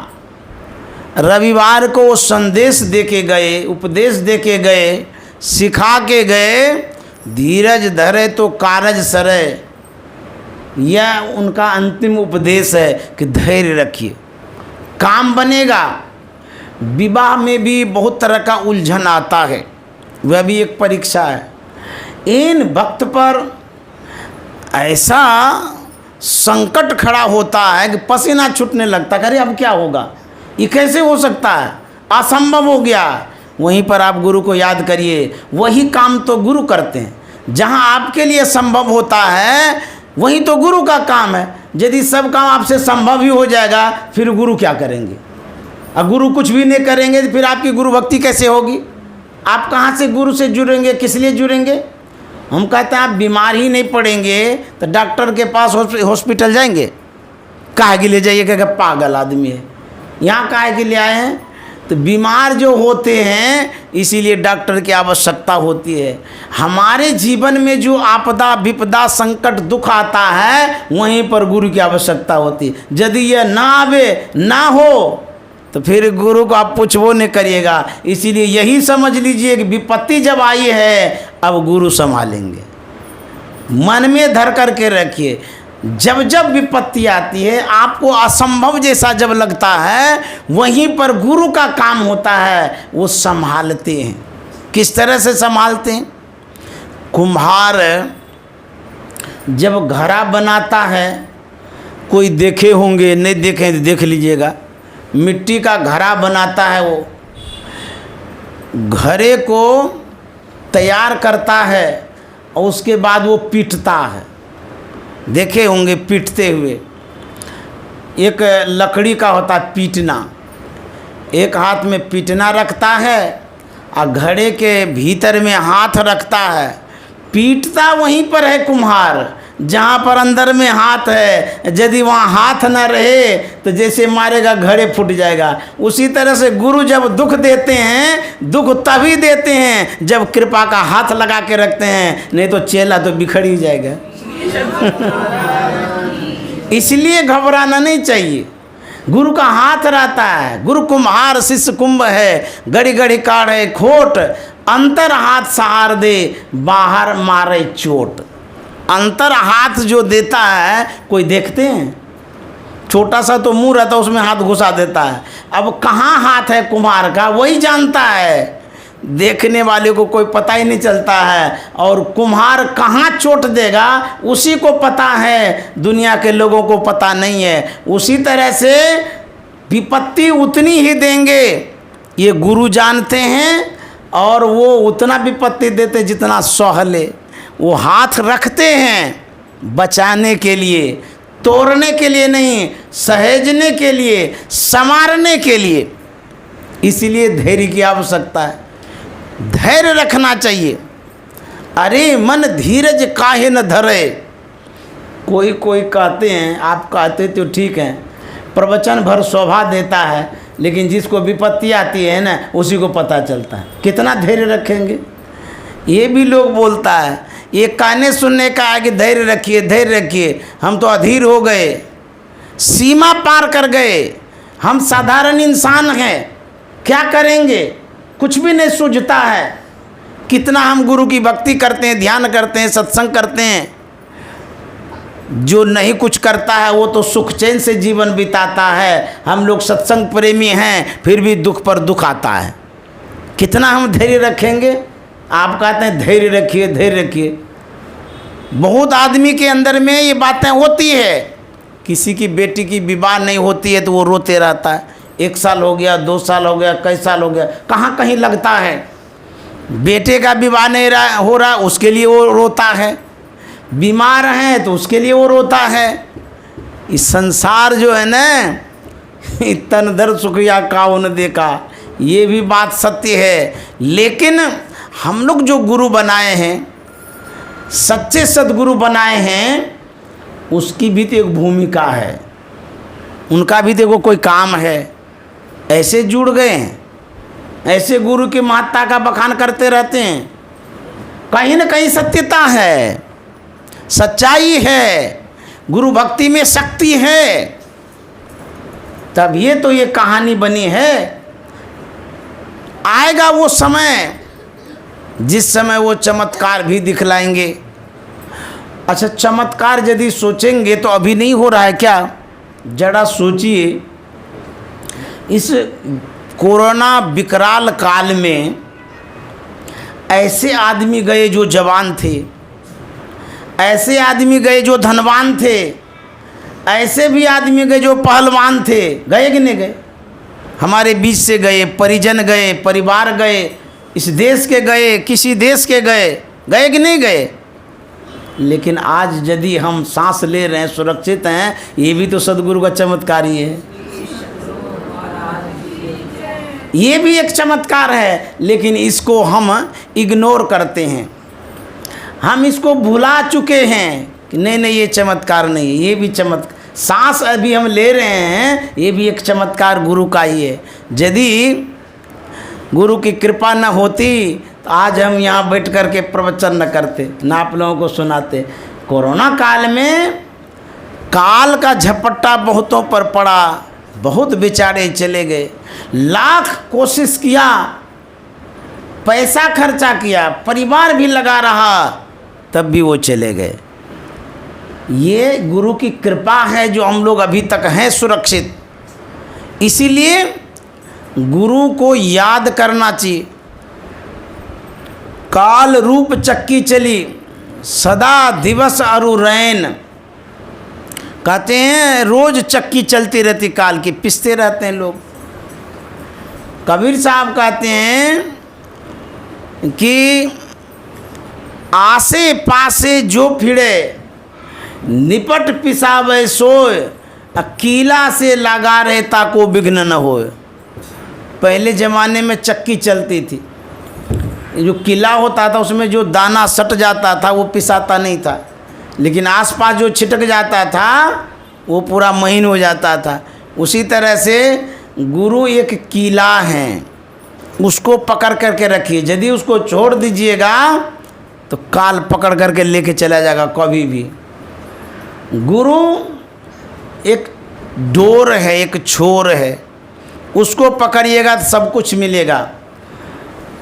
रविवार को वो संदेश दे के गए, उपदेश दे के गए, सिखा के गए, धीरज धरे तो कारज सरे। यह उनका अंतिम उपदेश है कि धैर्य रखिए, काम बनेगा। विवाह में भी बहुत तरह का उलझन आता है, वह भी एक परीक्षा है। इन वक्त पर ऐसा संकट खड़ा होता है कि पसीना छूटने लगता है। अरे अब क्या होगा, ये कैसे हो सकता है, असंभव हो गया। वहीं पर आप गुरु को याद करिए, वही काम तो गुरु करते हैं। जहां आपके लिए संभव होता है वहीं तो गुरु का काम है। यदि सब काम आपसे संभव ही हो जाएगा फिर गुरु क्या करेंगे? और गुरु कुछ भी नहीं करेंगे तो फिर आपकी गुरु भक्ति कैसे होगी? आप कहाँ से गुरु से जुड़ेंगे, किस लिए जुड़ेंगे? हम कहते हैं आप बीमार ही नहीं पड़ेंगे तो डॉक्टर के पास हॉस्पिटल जाएंगे, काहे के लिए जाइएगा कि पागल आदमी है, यहाँ काहे के लिए आए हैं? तो बीमार जो होते हैं इसीलिए डॉक्टर की आवश्यकता होती है। हमारे जीवन में जो आपदा विपदा संकट दुख आता है वहीं पर गुरु की आवश्यकता होती है। यदि यह ना आवे ना हो तो फिर गुरु को आप पूछबो नहीं करिएगा। इसीलिए यही समझ लीजिए कि विपत्ति जब आई है अब गुरु संभालेंगे। मन में धर करके रखिए, जब जब विपत्ति आती है आपको असंभव जैसा जब लगता है वहीं पर गुरु का काम होता है, वो संभालते हैं। किस तरह से संभालते हैं? कुम्हार जब घड़ा बनाता है, कोई देखे होंगे, नहीं देखे तो देख लीजिएगा, मिट्टी का घड़ा बनाता है, वो घड़े को तैयार करता है और उसके बाद वो पीटता है, देखे होंगे पीटते हुए। एक लकड़ी का होता है पीटना, एक हाथ में पीटना रखता है और घड़े के भीतर में हाथ रखता है। पीटता वहीं पर है कुम्हार जहाँ पर अंदर में हाथ है, यदि वहाँ हाथ न रहे तो जैसे मारेगा घड़े फूट जाएगा। उसी तरह से गुरु जब दुख देते हैं, दुख तभी देते हैं जब कृपा का हाथ लगा के रखते हैं, नहीं तो चेला तो बिखर ही जाएगा। इसलिए घबराना नहीं चाहिए, गुरु का हाथ रहता है। गुरु कुम्हार शिष्य कुंभ है, गड़ी गड़ी काढ़े खोट, अंतर हाथ सहार दे बाहर मारे चोट। अंतर हाथ जो देता है, कोई देखते हैं, छोटा सा तो मुंह रहता है उसमें हाथ घुसा देता है। अब कहाँ हाथ है कुम्हार का वही जानता है, देखने वाले को कोई पता ही नहीं चलता है। और कुम्हार कहाँ चोट देगा उसी को पता है, दुनिया के लोगों को पता नहीं है। उसी तरह से विपत्ति उतनी ही देंगे, ये गुरु जानते हैं, और वो उतना विपत्ति देते जितना सहले। वो हाथ रखते हैं बचाने के लिए, तोड़ने के लिए नहीं, सहेजने के लिए, संवारने के लिए। इसीलिए धैर्य की आवश्यकता है, धैर्य रखना चाहिए। अरे मन धीरज काहे न धरे। कोई कोई कहते हैं, आप कहते तो ठीक है, प्रवचन भर शोभा देता है, लेकिन जिसको विपत्ति आती है ना उसी को पता चलता है। कितना धैर्य रखेंगे, ये भी लोग बोलता है। ये कहने सुनने का है कि धैर्य रखिए धैर्य रखिए, हम तो अधीर हो गए, सीमा पार कर गए, हम साधारण इंसान हैं, क्या करेंगे, कुछ भी नहीं सूझता है। कितना हम गुरु की भक्ति करते हैं, ध्यान करते हैं, सत्संग करते हैं। जो नहीं कुछ करता है वो तो सुख चैन से जीवन बिताता है। हम लोग सत्संग प्रेमी हैं, फिर भी दुख पर दुख आता है। कितना हम धैर्य रखेंगे। आप कहते हैं धैर्य रखिए धैर्य रखिए। बहुत आदमी के अंदर में ये बातें होती है। किसी की बेटी की विवाह नहीं होती है तो वो रोते रहता है, 1 साल हो गया, 2 साल हो गया, कई साल हो गया, कहाँ कहीं लगता है। बेटे का विवाह नहीं हो रहा उसके लिए वो रोता है, बीमार हैं तो उसके लिए वो रोता है। इस संसार जो है ना, तन दर सुखिया काउन देखा, ये भी बात सत्य है। लेकिन हम लोग जो गुरु बनाए हैं, सच्चे सद्गुरु बनाए हैं, उसकी भी तो एक भूमिका है, उनका भी देखो कोई काम है। ऐसे जुड़ गए हैं, ऐसे गुरु की महत्ता का बखान करते रहते हैं। कहीं न कहीं सत्यता है, सच्चाई है, गुरु भक्ति में शक्ति है, तब ये तो ये कहानी बनी है। आएगा वो समय जिस समय वो चमत्कार भी दिखलाएंगे। अच्छा, चमत्कार यदि सोचेंगे तो अभी नहीं हो रहा है क्या? जरा सोचिए, इस कोरोना विकराल काल में ऐसे आदमी गए जो जवान थे, ऐसे आदमी गए जो धनवान थे, ऐसे भी आदमी गए जो पहलवान थे। गए कि नहीं गए? हमारे बीच से गए, परिजन गए, परिवार गए, इस देश के गए, किसी देश के गए, गए कि नहीं गए? लेकिन आज यदि हम सांस ले रहे हैं, सुरक्षित हैं, ये भी तो सद्गुरु का चमत्कार ही है। ये भी एक चमत्कार है, लेकिन इसको हम इग्नोर करते हैं, हम इसको भुला चुके हैं कि नहीं नहीं ये चमत्कार नहीं है। ये भी चमत्कार, सांस अभी हम ले रहे हैं, ये भी एक चमत्कार गुरु का ही है। यदि गुरु की कृपा न होती तो आज हम यहाँ बैठ कर के प्रवचन न करते, न आप लोगों को सुनाते। कोरोना काल में काल का झपट्टा बहुतों पर पड़ा, बहुत बेचारे चले गए। लाख कोशिश किया, पैसा खर्चा किया, परिवार भी लगा रहा, तब भी वो चले गए। ये गुरु की कृपा है जो हम लोग अभी तक हैं सुरक्षित। इसीलिए गुरु को याद करना चाहिए। काल रूप चक्की चली सदा दिवस अरु रैन, कहते हैं रोज चक्की चलती रहती काल की, पिसते रहते हैं लोग। कबीर साहब कहते हैं कि आसे पासे जो फिरे निपट पिसावे सोय, कीला से लगा रहे ताको विघ्न न हो। पहले ज़माने में चक्की चलती थी, जो किला होता था उसमें जो दाना सट जाता था वो पिसाता नहीं था, लेकिन आसपास जो छिटक जाता था वो पूरा महीन हो जाता था। उसी तरह से गुरु एक कीला है, उसको पकड़ करके रखिए। यदि उसको छोड़ दीजिएगा तो काल पकड़ करके लेके चला जाएगा कभी भी। गुरु एक डोर है, एक छोर है, उसको पकड़िएगा तो सब कुछ मिलेगा।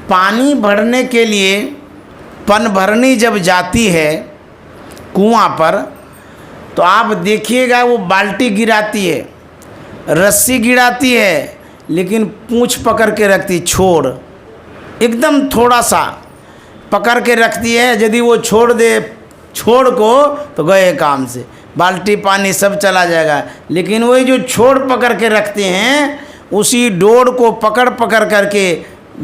पानी भरने के लिए पन भरनी जब जाती है कुआं पर, तो आप देखिएगा वो बाल्टी गिराती है, रस्सी गिराती है, लेकिन पूंछ पकड़ के रखती, छोड़ एकदम थोड़ा सा पकड़ के रखती है। यदि वो छोड़ दे छोड़ को तो गए काम से, बाल्टी पानी सब चला जाएगा। लेकिन वही जो छोड़ पकड़ के रखते हैं, उसी डोर को पकड़ पकड़ करके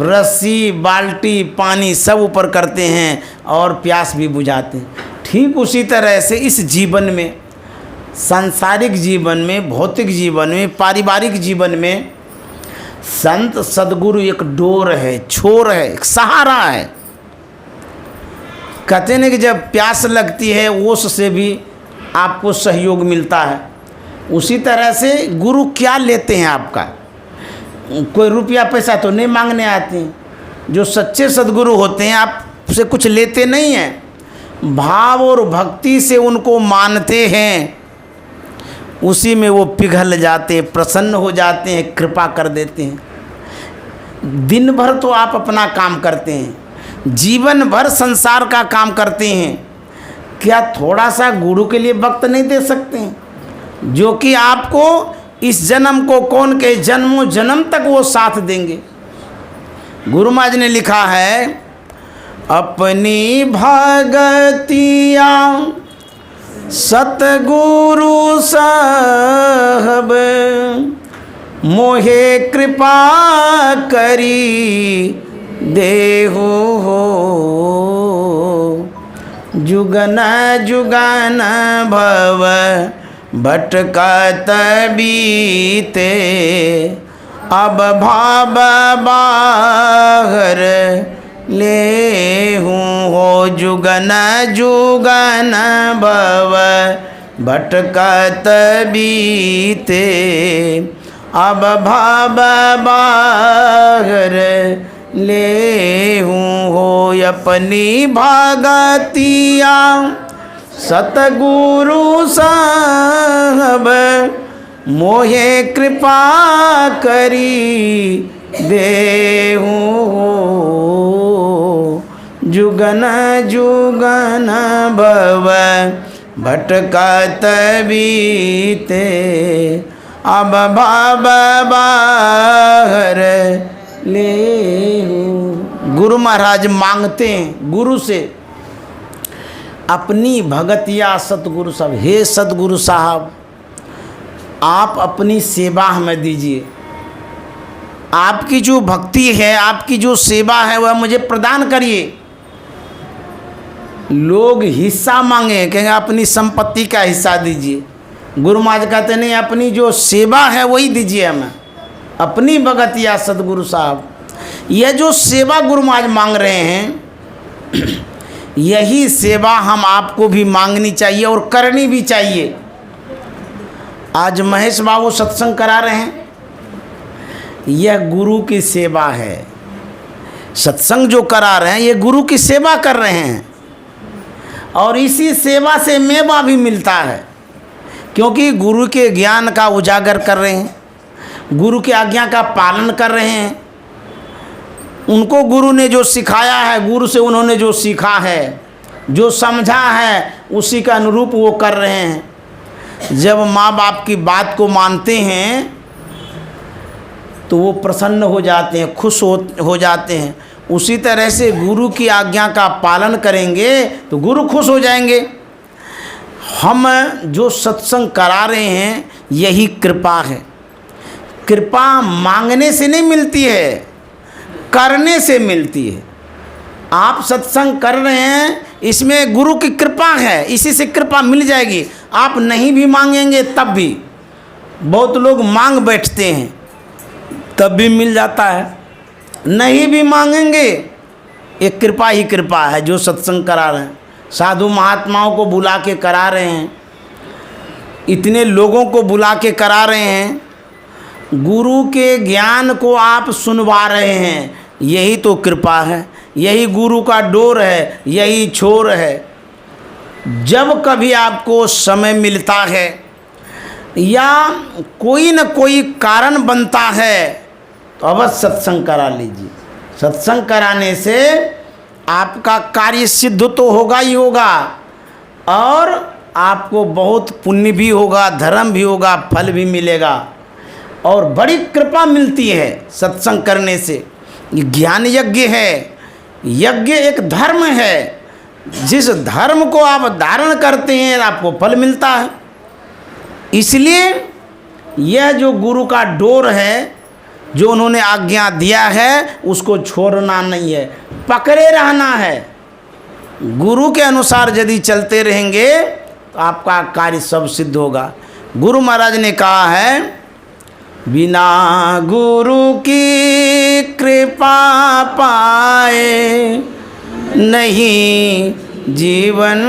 रस्सी बाल्टी पानी सब ऊपर करते हैं और प्यास भी बुझाते हैं। ठीक उसी तरह से इस जीवन में, सांसारिक जीवन में, भौतिक जीवन में, पारिवारिक जीवन में संत सद्गुरु एक डोर है, छोर है, एक सहारा है। कहते हैं कि जब प्यास लगती है ओस से भी आपको सहयोग मिलता है। उसी तरह से गुरु क्या लेते हैं आपका, कोई रुपया पैसा तो नहीं मांगने आते हैं। जो सच्चे सद्गुरु होते हैं आपसे कुछ लेते नहीं हैं, भाव और भक्ति से उनको मानते हैं, उसी में वो पिघल जाते हैं, प्रसन्न हो जाते हैं, कृपा कर देते हैं। दिन भर तो आप अपना काम करते हैं, जीवन भर संसार का काम करते हैं, क्या थोड़ा सा गुरु के लिए वक्त नहीं दे सकते हैं? जो कि आपको इस जन्म को कौन के जन्मों जन्म तक वो साथ देंगे। गुरु महाराज ने लिखा है, अपनी भगतिया सतगुरु साहब मोहे कृपा करी देहु हो, जुगन जुगन भव भटकत बीते, अब भाव बाहर ले हो, जुगन जुगन भव भटकत बीते, अब भाव बाहर ले हो, अपनी भगतिया सतगुरु साहब मोहे कृपा करी देहु हो, जुगन जुगन भव भटकत बीते, अब भाव बाहर ले हो। गुरु महाराज मांगते हैं गुरु से अपनी भगतिया सतगुरु साहब, हे सतगुरु साहब आप अपनी सेवा हमें दीजिए, आपकी जो भक्ति है, आपकी जो सेवा है वह मुझे प्रदान करिए। लोग हिस्सा मांगे, कहेंगे अपनी संपत्ति का हिस्सा दीजिए। गुरु महाराज कहते नहीं, अपनी जो सेवा है वही दीजिए हमें, अपनी भगतिया सतगुरु साहब। यह जो सेवा गुरु महाराज मांग रहे हैं, यही सेवा हम आपको भी मांगनी चाहिए और करनी भी चाहिए। आज महेश बाबू सत्संग करा रहे हैं, यह गुरु की सेवा है। सत्संग जो करा रहे हैं ये गुरु की सेवा कर रहे हैं, और इसी सेवा से मेवा भी मिलता है, क्योंकि गुरु के ज्ञान का उजागर कर रहे हैं, गुरु की आज्ञा का पालन कर रहे हैं। उनको गुरु ने जो सिखाया है, गुरु से उन्होंने जो सीखा है, जो समझा है, उसी का अनुरूप वो कर रहे हैं। जब माँ बाप की बात को मानते हैं तो वो प्रसन्न हो जाते हैं, खुश हो जाते हैं। उसी तरह से गुरु की आज्ञा का पालन करेंगे तो गुरु खुश हो जाएंगे। हम जो सत्संग करा रहे हैं यही कृपा है। कृपा मांगने से नहीं मिलती है, करने से मिलती है। आप सत्संग कर रहे हैं, इसमें गुरु की कृपा है, इसी से कृपा मिल जाएगी। आप नहीं भी मांगेंगे तब भी बहुत लोग मांग बैठते हैं तब भी मिल जाता है, नहीं भी मांगेंगे एक कृपा ही कृपा है जो सत्संग करा रहे हैं, साधु महात्माओं को बुला के करा रहे हैं, इतने लोगों को बुला के करा रहे हैं, गुरु के ज्ञान को आप सुनवा रहे हैं, यही तो कृपा है, यही गुरु का डोर है, यही छोर है। जब कभी आपको समय मिलता है या कोई न कोई कारण बनता है तो अवश्य सत्संग करा लीजिए। सत्संग कराने से आपका कार्य सिद्ध तो होगा ही होगा और आपको बहुत पुण्य भी होगा, धर्म भी होगा, फल भी मिलेगा और बड़ी कृपा मिलती है सत्संग करने से। ये ज्ञान यज्ञ है, यज्ञ एक धर्म है, जिस धर्म को आप धारण करते हैं आपको फल मिलता है। इसलिए यह जो गुरु का डोर है, जो उन्होंने आज्ञा दिया है, उसको छोड़ना नहीं है, पकड़े रहना है। गुरु के अनुसार यदि चलते रहेंगे तो आपका कार्य सब सिद्ध होगा। गुरु महाराज ने कहा है, बिना गुरु की कृपा पाए नहीं जीवन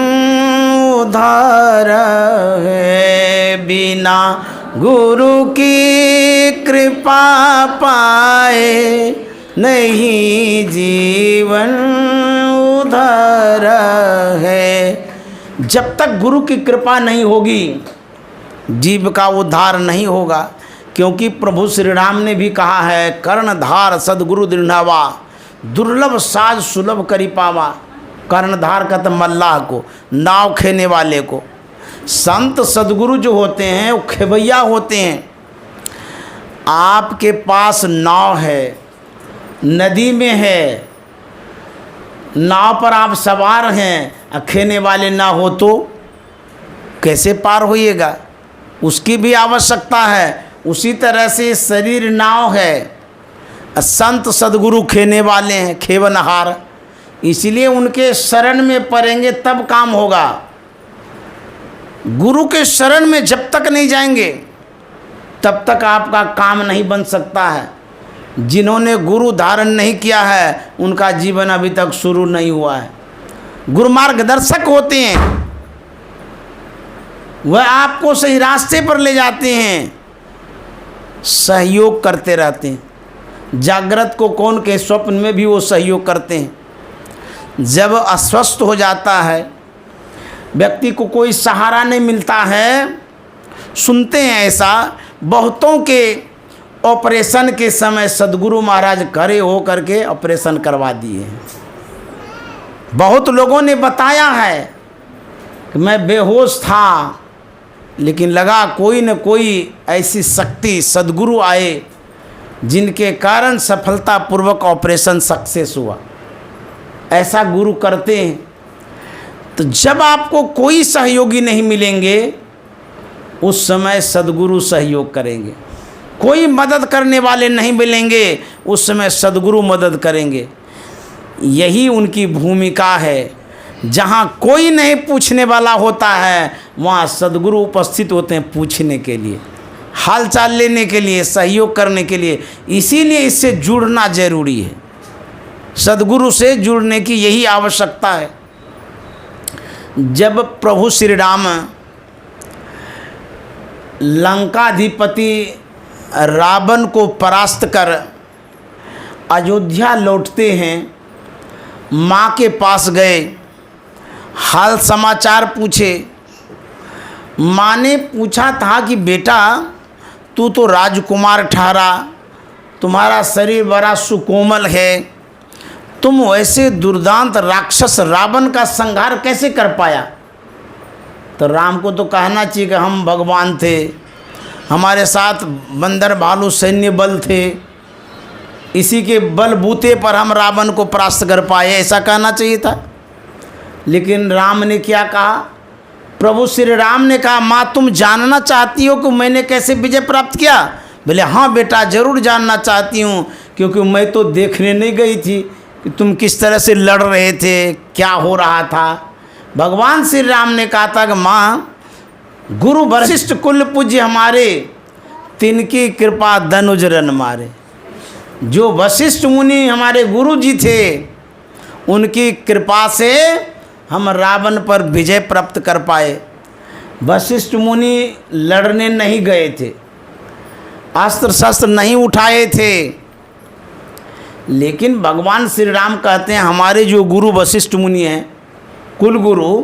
उधार है, बिना गुरु की कृपा पाए नहीं जीवन उधार है। जब तक गुरु की कृपा नहीं होगी जीव का उद्धार नहीं होगा, क्योंकि प्रभु श्री राम ने भी कहा है, कर्णधार सदगुरु दृढ़ावा दुर्लभ साज सुलभ करी पावा। कर्णधार का तो मल्लाह को, नाव खेने वाले को। संत सदगुरु जो होते हैं वो खेवैया होते हैं। आपके पास नाव है, नदी में है, नाव पर आप सवार हैं, खेने वाले ना हो तो कैसे पार होइएगा? उसकी भी आवश्यकता है। उसी तरह से शरीर नाव है, संत सदगुरु खेने वाले हैं, खेवनहार। इसलिए उनके शरण में पड़ेंगे तब काम होगा। गुरु के शरण में जब तक नहीं जाएंगे तब तक आपका काम नहीं बन सकता है। जिन्होंने गुरु धारण नहीं किया है उनका जीवन अभी तक शुरू नहीं हुआ है। गुरु मार्गदर्शक होते हैं, वह आपको सही रास्ते पर ले जाते हैं, सहयोग करते रहते हैं। जागृत को कौन के स्वप्न में भी वो सहयोग करते हैं। जब अस्वस्थ हो जाता है व्यक्ति को, कोई सहारा नहीं मिलता है, सुनते हैं ऐसा बहुतों के ऑपरेशन के समय सदगुरु महाराज खड़े हो करके ऑपरेशन करवा दिए। बहुत लोगों ने बताया है कि मैं बेहोश था, लेकिन लगा कोई न कोई ऐसी शक्ति सदगुरु आए जिनके कारण सफलतापूर्वक ऑपरेशन सक्सेस हुआ। ऐसा गुरु करते हैं। तो जब आपको कोई सहयोगी नहीं मिलेंगे उस समय सदगुरु सहयोग करेंगे। कोई मदद करने वाले नहीं मिलेंगे उस समय सदगुरु मदद करेंगे। यही उनकी भूमिका है। जहाँ कोई नहीं पूछने वाला होता है वहाँ सदगुरु उपस्थित होते हैं पूछने के लिए, हाल चाल लेने के लिए, सहयोग करने के लिए। इसीलिए इससे जुड़ना जरूरी है। सदगुरु से जुड़ने की यही आवश्यकता है। जब प्रभु श्री राम लंकाधिपति रावण को परास्त कर अयोध्या लौटते हैं, माँ के पास गए, हाल समाचार पूछे। माँ ने पूछा था कि बेटा तू तो राजकुमार ठहरा, तुम्हारा शरीर बड़ा सुकोमल है, तुम वैसे दुर्दांत राक्षस रावण का संहार कैसे कर पाया? तो राम को तो कहना चाहिए कि हम भगवान थे, हमारे साथ बंदर भालू सैन्य बल थे, इसी के बलबूते पर हम रावण को परास्त कर पाए, ऐसा कहना चाहिए था। लेकिन राम ने क्या कहा? प्रभु श्री राम ने कहा, माँ तुम जानना चाहती हो कि मैंने कैसे विजय प्राप्त किया? बोले हाँ बेटा ज़रूर जानना चाहती हूँ, क्योंकि मैं तो देखने नहीं गई थी कि तुम किस तरह से लड़ रहे थे, क्या हो रहा था। भगवान श्री राम ने कहा था कि माँ गुरु वशिष्ठ कुल पूज्य हमारे तिनकी कृपा धनुज रन मारे। जो वशिष्ठ मुनि हमारे गुरु जी थे, उनकी कृपा से हम रावण पर विजय प्राप्त कर पाए। वशिष्ठ मुनि लड़ने नहीं गए थे, अस्त्र शस्त्र नहीं उठाए थे, लेकिन भगवान श्री राम कहते हैं हमारे जो गुरु वशिष्ठ मुनि हैं, कुल गुरु,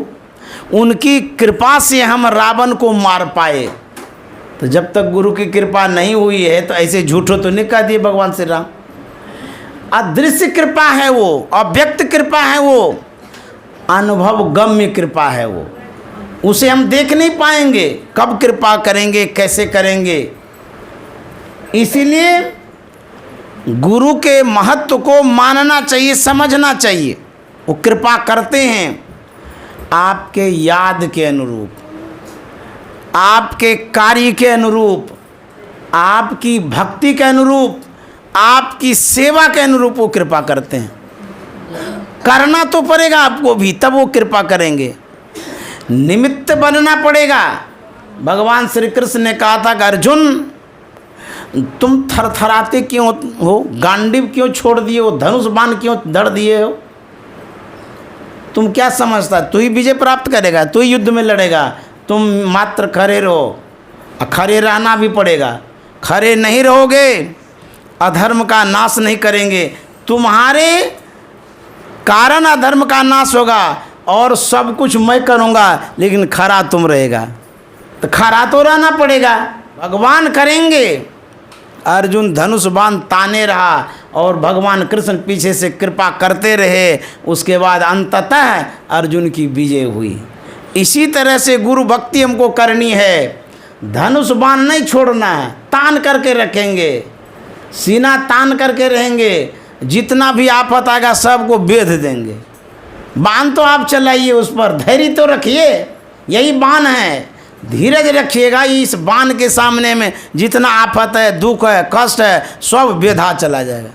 उनकी कृपा से हम रावण को मार पाए। तो जब तक गुरु की कृपा नहीं हुई है तो ऐसे झूठो तो नहीं कह दिए भगवान श्री राम। अदृश्य कृपा है वो, अव्यक्त कृपा है वो, अनुभव गम्य कृपा है वो, उसे हम देख नहीं पाएंगे। कब कृपा करेंगे, कैसे करेंगे। इसीलिए गुरु के महत्व को मानना चाहिए, समझना चाहिए। वो कृपा करते हैं आपके याद के अनुरूप, आपके कार्य के अनुरूप, आपकी भक्ति के अनुरूप, आपकी सेवा के अनुरूप वो कृपा करते हैं। करना तो पड़ेगा आपको भी, तब वो कृपा करेंगे। निमित्त बनना पड़ेगा। भगवान श्री कृष्ण ने कहा था कि अर्जुन तुम थरथराते क्यों हो, गांडीव क्यों छोड़ दिए हो, धनुष बाण क्यों धर दिए हो। तुम क्या समझता, तू ही विजय प्राप्त करेगा, तू ही युद्ध में लड़ेगा, तुम मात्र खड़े रहो। खड़े रहना भी पड़ेगा, खड़े नहीं रहोगे अधर्म का नाश नहीं करेंगे। तुम्हारे कारण अधर्म का नाश होगा और सब कुछ मैं करूँगा, लेकिन खड़ा तुम रहेगा। तो खड़ा तो रहना पड़ेगा, भगवान करेंगे। अर्जुन धनुष बाण ताने रहा और भगवान कृष्ण पीछे से कृपा करते रहे। उसके बाद अंततः अर्जुन की विजय हुई। इसी तरह से गुरु भक्ति हमको करनी है। धनुष बाण नहीं छोड़ना है, तान करके रखेंगे, सीना तान करके रहेंगे। जितना भी आफत आएगा सबको बेध देंगे। बाण तो आप चलाइए, उस पर धैर्य तो रखिए, यही बाण है। धीरज रखिएगा, इस बाण के सामने में जितना आफत है, दुख है, कष्ट है, सब बेधा चला जाएगा।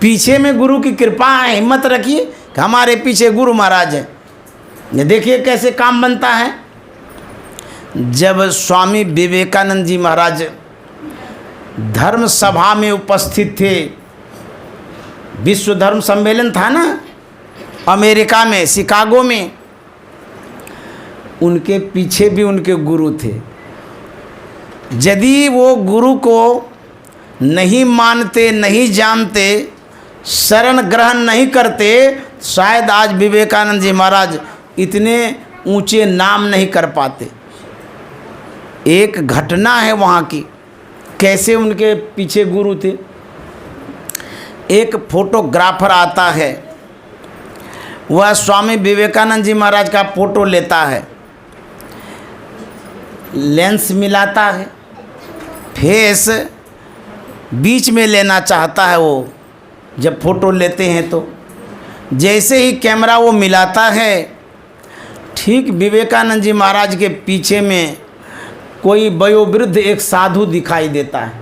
पीछे में गुरु की कृपा है, हिम्मत रखिए कि हमारे पीछे गुरु महाराज हैं। ये देखिए कैसे काम बनता है। जब स्वामी विवेकानंद जी महाराज धर्म सभा में उपस्थित थे, विश्व धर्म सम्मेलन था ना अमेरिका में, शिकागो में, उनके पीछे भी उनके गुरु थे। यदि वो गुरु को नहीं मानते, नहीं जानते, शरण ग्रहण नहीं करते, शायद आज विवेकानंद जी महाराज इतने ऊंचे नाम नहीं कर पाते। एक घटना है वहाँ की, कैसे उनके पीछे गुरु थे। एक फोटोग्राफर आता है, वह स्वामी विवेकानंद जी महाराज का फोटो लेता है, लेंस मिलाता है, फेस बीच में लेना चाहता है। वो जब फोटो लेते हैं तो जैसे ही कैमरा वो मिलाता है, ठीक विवेकानंद जी महाराज के पीछे में कोई वयोवृद्ध एक साधु दिखाई देता है।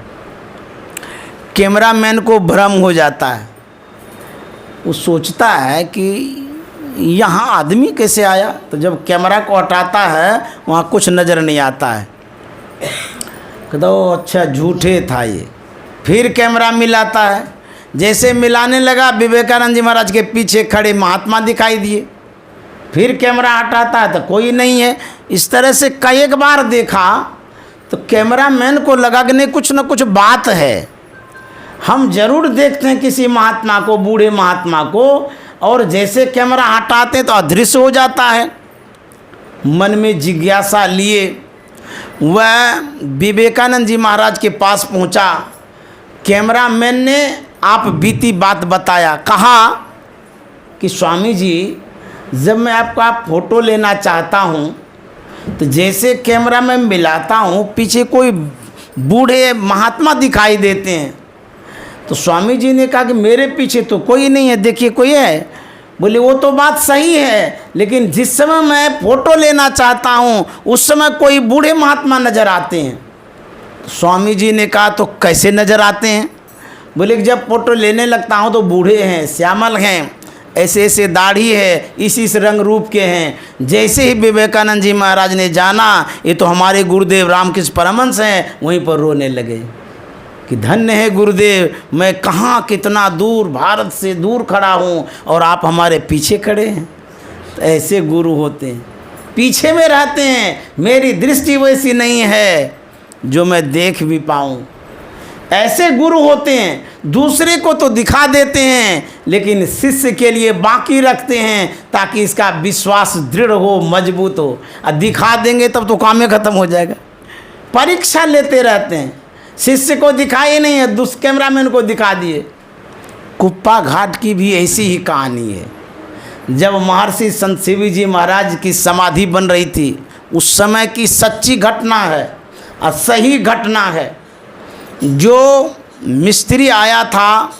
कैमरामैन को भ्रम हो जाता है। वो सोचता है कि यहाँ आदमी कैसे आया। तो जब कैमरा को हटाता है वहाँ कुछ नज़र नहीं आता है। कहता वो अच्छा झूठे था ये। फिर कैमरा मिलाता है, जैसे मिलाने लगा विवेकानंद जी महाराज के पीछे खड़े महात्मा दिखाई दिए। फिर कैमरा हटाता है तो कोई नहीं है। इस तरह से कई एक बार देखा तो कैमरामैन को लगा कि नहीं कुछ न कुछ बात है। हम जरूर देखते हैं किसी महात्मा को, बूढ़े महात्मा को, और जैसे कैमरा हटाते हैं तो अदृश्य हो जाता है। मन में जिज्ञासा लिए वह विवेकानंद जी महाराज के पास पहुंचा। कैमरामैन ने आप बीती बात बताया, कहा कि स्वामी जी जब मैं आपका फ़ोटो लेना चाहता हूँ तो जैसे कैमरा में मिलाता हूँ पीछे कोई बूढ़े महात्मा दिखाई देते हैं। तो स्वामी जी ने कहा कि मेरे पीछे तो कोई नहीं है, देखिए कोई है। बोले वो तो बात सही है, लेकिन जिस समय मैं फ़ोटो लेना चाहता हूँ उस समय कोई बूढ़े महात्मा नज़र आते हैं। तो स्वामी जी ने कहा तो कैसे नज़र आते हैं। बोले कि जब फ़ोटो लेने लगता हूँ तो बूढ़े हैं, श्यामल हैं, ऐसे ऐसे दाढ़ी है, इस रंग रूप के हैं। जैसे ही विवेकानंद जी महाराज ने जाना ये तो हमारे गुरुदेव रामकृष्ण परमहंस हैं, वहीं पर रोने लगे कि धन्य है गुरुदेव, मैं कहाँ कितना दूर भारत से दूर खड़ा हूँ और आप हमारे पीछे खड़े हैं। तो ऐसे गुरु होते हैं, पीछे में रहते हैं। मेरी दृष्टि वैसी नहीं है जो मैं देख भी पाऊँ। ऐसे गुरु होते हैं, दूसरे को तो दिखा देते हैं लेकिन शिष्य के लिए बाकी रखते हैं ताकि इसका विश्वास दृढ़ हो, मजबूत हो। और दिखा देंगे तब तो काम ही खत्म हो जाएगा। परीक्षा लेते रहते हैं, शिष्य को दिखाए नहीं है, कैमरामैन को दिखा दिए। कुप्पा घाट की भी ऐसी ही कहानी है। जब महर्षि संत शिव जी महाराज की समाधि बन रही थी, उस समय की सच्ची घटना है और सही घटना है। जो मिस्त्री आया था,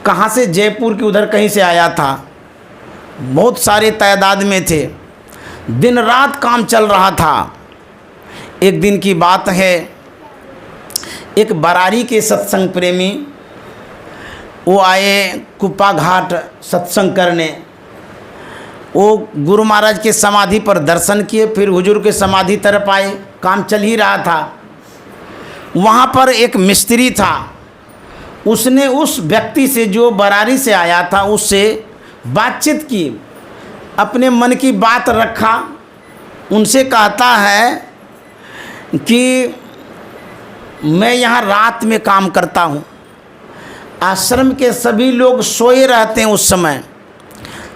कहाँ से, जयपुर की उधर कहीं से आया था, बहुत सारे तादाद में थे, दिन रात काम चल रहा था। एक दिन की बात है, एक बरारी के सत्संग प्रेमी वो आए कुप्पा घाट सत्संग करने। वो गुरु महाराज के समाधि पर दर्शन किए, फिर हुजूर के समाधि तरफ आए। काम चल ही रहा था। वहाँ पर एक मिस्त्री था, उसने उस व्यक्ति से जो बरारी से आया था उससे बातचीत की, अपने मन की बात रखा। उनसे कहता है कि मैं यहाँ रात में काम करता हूँ, आश्रम के सभी लोग सोए रहते हैं उस समय,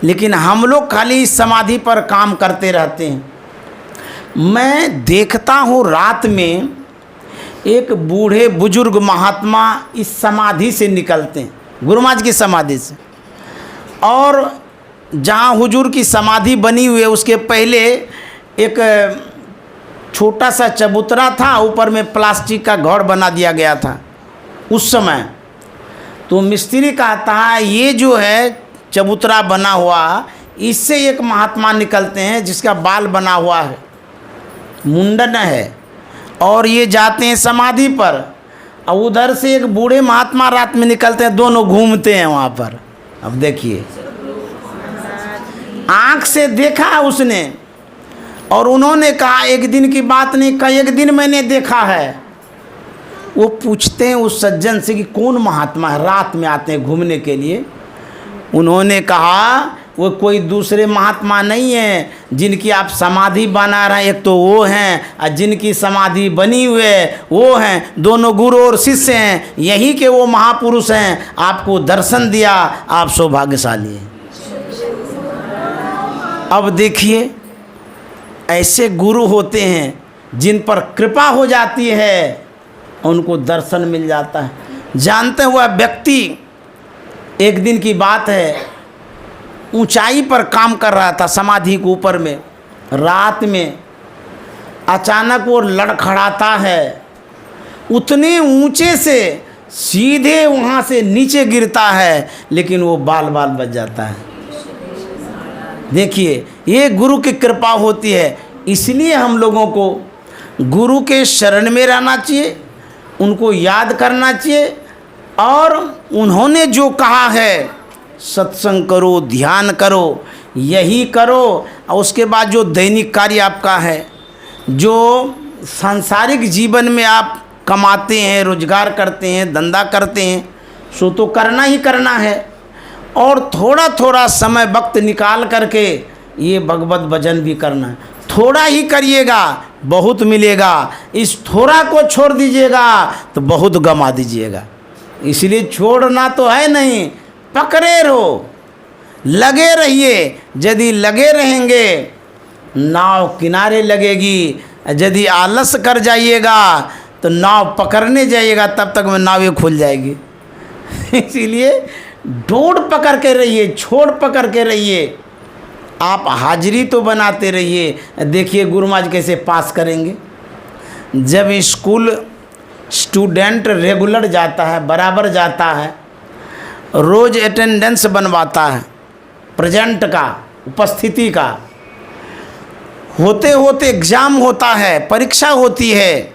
लेकिन हम लोग खाली समाधि पर काम करते रहते हैं। मैं देखता हूँ रात में एक बूढ़े बुजुर्ग महात्मा इस समाधि से निकलते हैं, गुरु महाराज की समाधि से। और जहाँ हुजूर की समाधि बनी हुई है उसके पहले एक छोटा सा चबूतरा था, ऊपर में प्लास्टिक का घर बना दिया गया था उस समय। तो मिस्त्री कहता है ये जो है चबूतरा बना हुआ, इससे एक महात्मा निकलते हैं जिसका बाल बना हुआ है, मुंडन है, और ये जाते हैं समाधि पर। और उधर से एक बूढ़े महात्मा रात में निकलते हैं, दोनों घूमते हैं वहाँ पर। अब देखिए, आँख से देखा उसने, और उन्होंने कहा एक दिन की बात नहीं, कहा एक दिन मैंने देखा है। वो पूछते हैं उस सज्जन से कि कौन महात्मा है, रात में आते हैं घूमने के लिए। उन्होंने कहा वो कोई दूसरे महात्मा नहीं है जिनकी आप समाधि बना रहे हैं, एक तो वो हैं और जिनकी समाधि बनी हुई है वो हैं, दोनों गुरु और शिष्य हैं, यही के वो महापुरुष हैं। आपको दर्शन दिया, आप सौभाग्यशाली हैं। अब देखिए, ऐसे गुरु होते हैं जिन पर कृपा हो जाती है, उनको दर्शन मिल जाता है। जानते हैं, वह व्यक्ति, एक दिन की बात है, ऊंचाई पर काम कर रहा था समाधि के ऊपर में। रात में अचानक वो लड़खड़ाता है, उतने ऊंचे से सीधे वहाँ से नीचे गिरता है, लेकिन वो बाल बाल बच जाता है। देखिए, ये गुरु की कृपा होती है। इसलिए हम लोगों को गुरु के शरण में रहना चाहिए, उनको याद करना चाहिए, और उन्होंने जो कहा है सत्संग करो, ध्यान करो, यही करो। और उसके बाद जो दैनिक कार्य आपका है, जो सांसारिक जीवन में आप कमाते हैं, रोजगार करते हैं, धंधा करते हैं, सो तो करना ही करना है। और थोड़ा थोड़ा समय वक्त निकाल करके ये भगवत भजन भी करना है। थोड़ा ही करिएगा, बहुत मिलेगा। इस थोड़ा को छोड़ दीजिएगा तो बहुत गंवा दीजिएगा। इसलिए छोड़ना तो है नहीं, पकड़े रहो, लगे रहिए। यदि लगे रहेंगे नाव किनारे लगेगी, यदि आलस कर जाइएगा तो नाव पकड़ने जाइएगा, तब तक में नाव ये खुल जाएगी। इसीलिए डोर पकड़ के रहिए, छोड़ पकड़ के रहिए। आप हाजिरी तो बनाते रहिए। देखिए गुरु महाराज कैसे पास करेंगे। जब स्कूल स्टूडेंट रेगुलर जाता है, बराबर जाता है, रोज़ अटेंडेंस बनवाता है, प्रेजेंट का, उपस्थिति का, होते होते एग्ज़ाम होता है, परीक्षा होती है,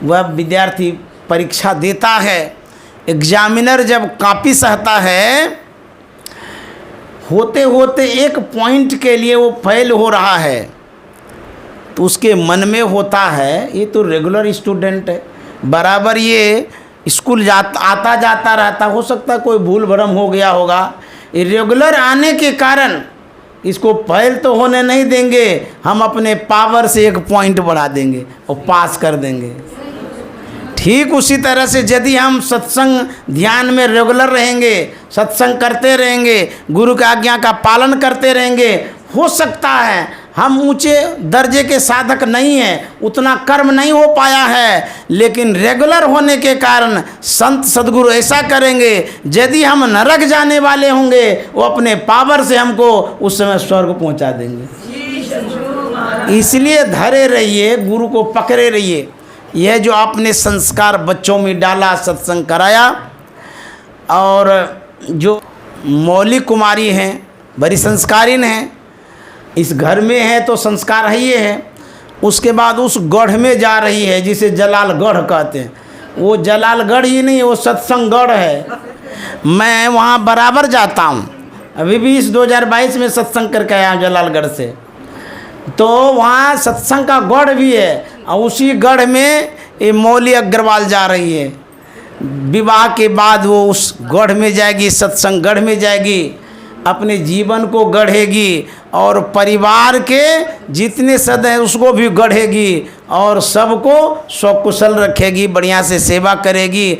वह विद्यार्थी परीक्षा देता है। एग्जामिनर जब कॉपी सहता है होते होते एक पॉइंट के लिए वो फेल हो रहा है, तो उसके मन में होता है ये तो रेगुलर स्टूडेंट है, बराबर ये स्कूल आता जाता रहता, हो सकता है कोई भूल भरम हो गया होगा, रेगुलर आने के कारण इसको फेल तो होने नहीं देंगे, हम अपने पावर से एक पॉइंट बढ़ा देंगे और पास कर देंगे। ठीक उसी तरह से यदि हम सत्संग ध्यान में रेगुलर रहेंगे, सत्संग करते रहेंगे, गुरु की आज्ञा का पालन करते रहेंगे, हो सकता है हम ऊंचे दर्जे के साधक नहीं हैं, उतना कर्म नहीं हो पाया है, लेकिन रेगुलर होने के कारण संत सद्गुरु ऐसा करेंगे, यदि हम नरक जाने वाले होंगे वो अपने पावर से हमको उस समय स्वर्ग पहुंचा देंगे। इसलिए धरे रहिए, गुरु को पकड़े रहिए। यह जो आपने संस्कार बच्चों में डाला, सत्संग कराया, और जो मौलिक कुमारी हैं बड़ी संस्कारीन हैं, इस घर में है तो संस्कार है ये है, उसके बाद उस गढ़ में जा रही है जिसे जलालगढ़ कहते हैं। वो जलालगढ़ ही नहीं, वो सत्संगगढ़ है। मैं वहाँ बराबर जाता हूँ, अभी भी इस 2022 में सत्संग करके आया हूँ जलालगढ़ से, तो वहाँ सत्संग का गढ़ भी है, और उसी गढ़ में ये मौली अग्रवाल जा रही है। विवाह के बाद वो उस गढ़ में जाएगी, सत्संग गढ़ में जाएगी, अपने जीवन को गढ़ेगी और परिवार के जितने सदस्य हैं उसको भी गढ़ेगी और सबको स्वकुशल रखेगी, बढ़िया से सेवा करेगी,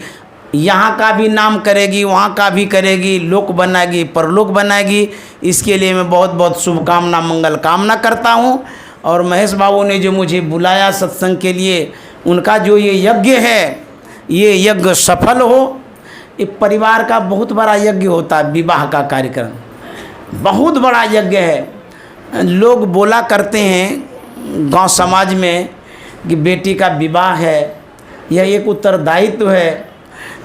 यहाँ का भी नाम करेगी, वहाँ का भी करेगी, लोक बनाएगी, परलोक बनाएगी। इसके लिए मैं बहुत बहुत शुभकामना मंगल कामना करता हूँ। और महेश बाबू ने जो मुझे बुलाया सत्संग के लिए, उनका जो ये यज्ञ है, ये यज्ञ सफल हो। ये परिवार का बहुत बड़ा यज्ञ होता है, विवाह का कार्यक्रम बहुत बड़ा यज्ञ है। लोग बोला करते हैं गांव समाज में कि बेटी का विवाह है, यह एक उत्तरदायित्व है,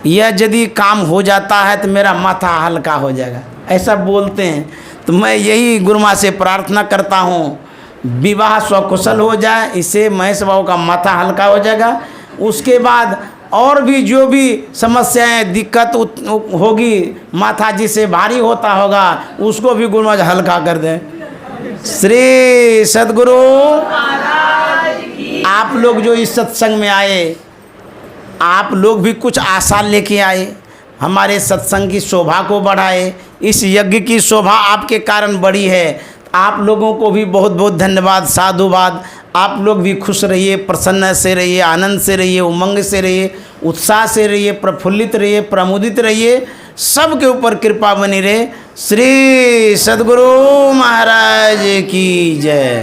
यह यदि काम हो जाता है तो मेरा माथा हल्का हो जाएगा, ऐसा बोलते हैं। तो मैं यही गुरु माँ से प्रार्थना करता हूँ, विवाह स्वकुशल हो जाए, इससे महेश बाबू का माथा हल्का हो जाएगा। उसके बाद और भी जो भी समस्याएं दिक्कत होगी, माथा जिससे भारी होता होगा, उसको भी गुरु महाराज हल्का कर दें। श्री सद्गुरु आप लोग जो इस सत्संग में आए, आप लोग भी कुछ आशा लेके आए, हमारे सत्संग की शोभा को बढ़ाए। इस यज्ञ की शोभा आपके कारण बढ़ी है। आप लोगों को भी बहुत बहुत धन्यवाद, साधुवाद। आप लोग भी खुश रहिए, प्रसन्न से रहिए, आनंद से रहिए, उमंग से रहिए, उत्साह से रहिए, प्रफुल्लित रहिए, प्रमुदित रहिए, सबके ऊपर कृपा बनी रहे। श्री सद्गुरु महाराज की जय।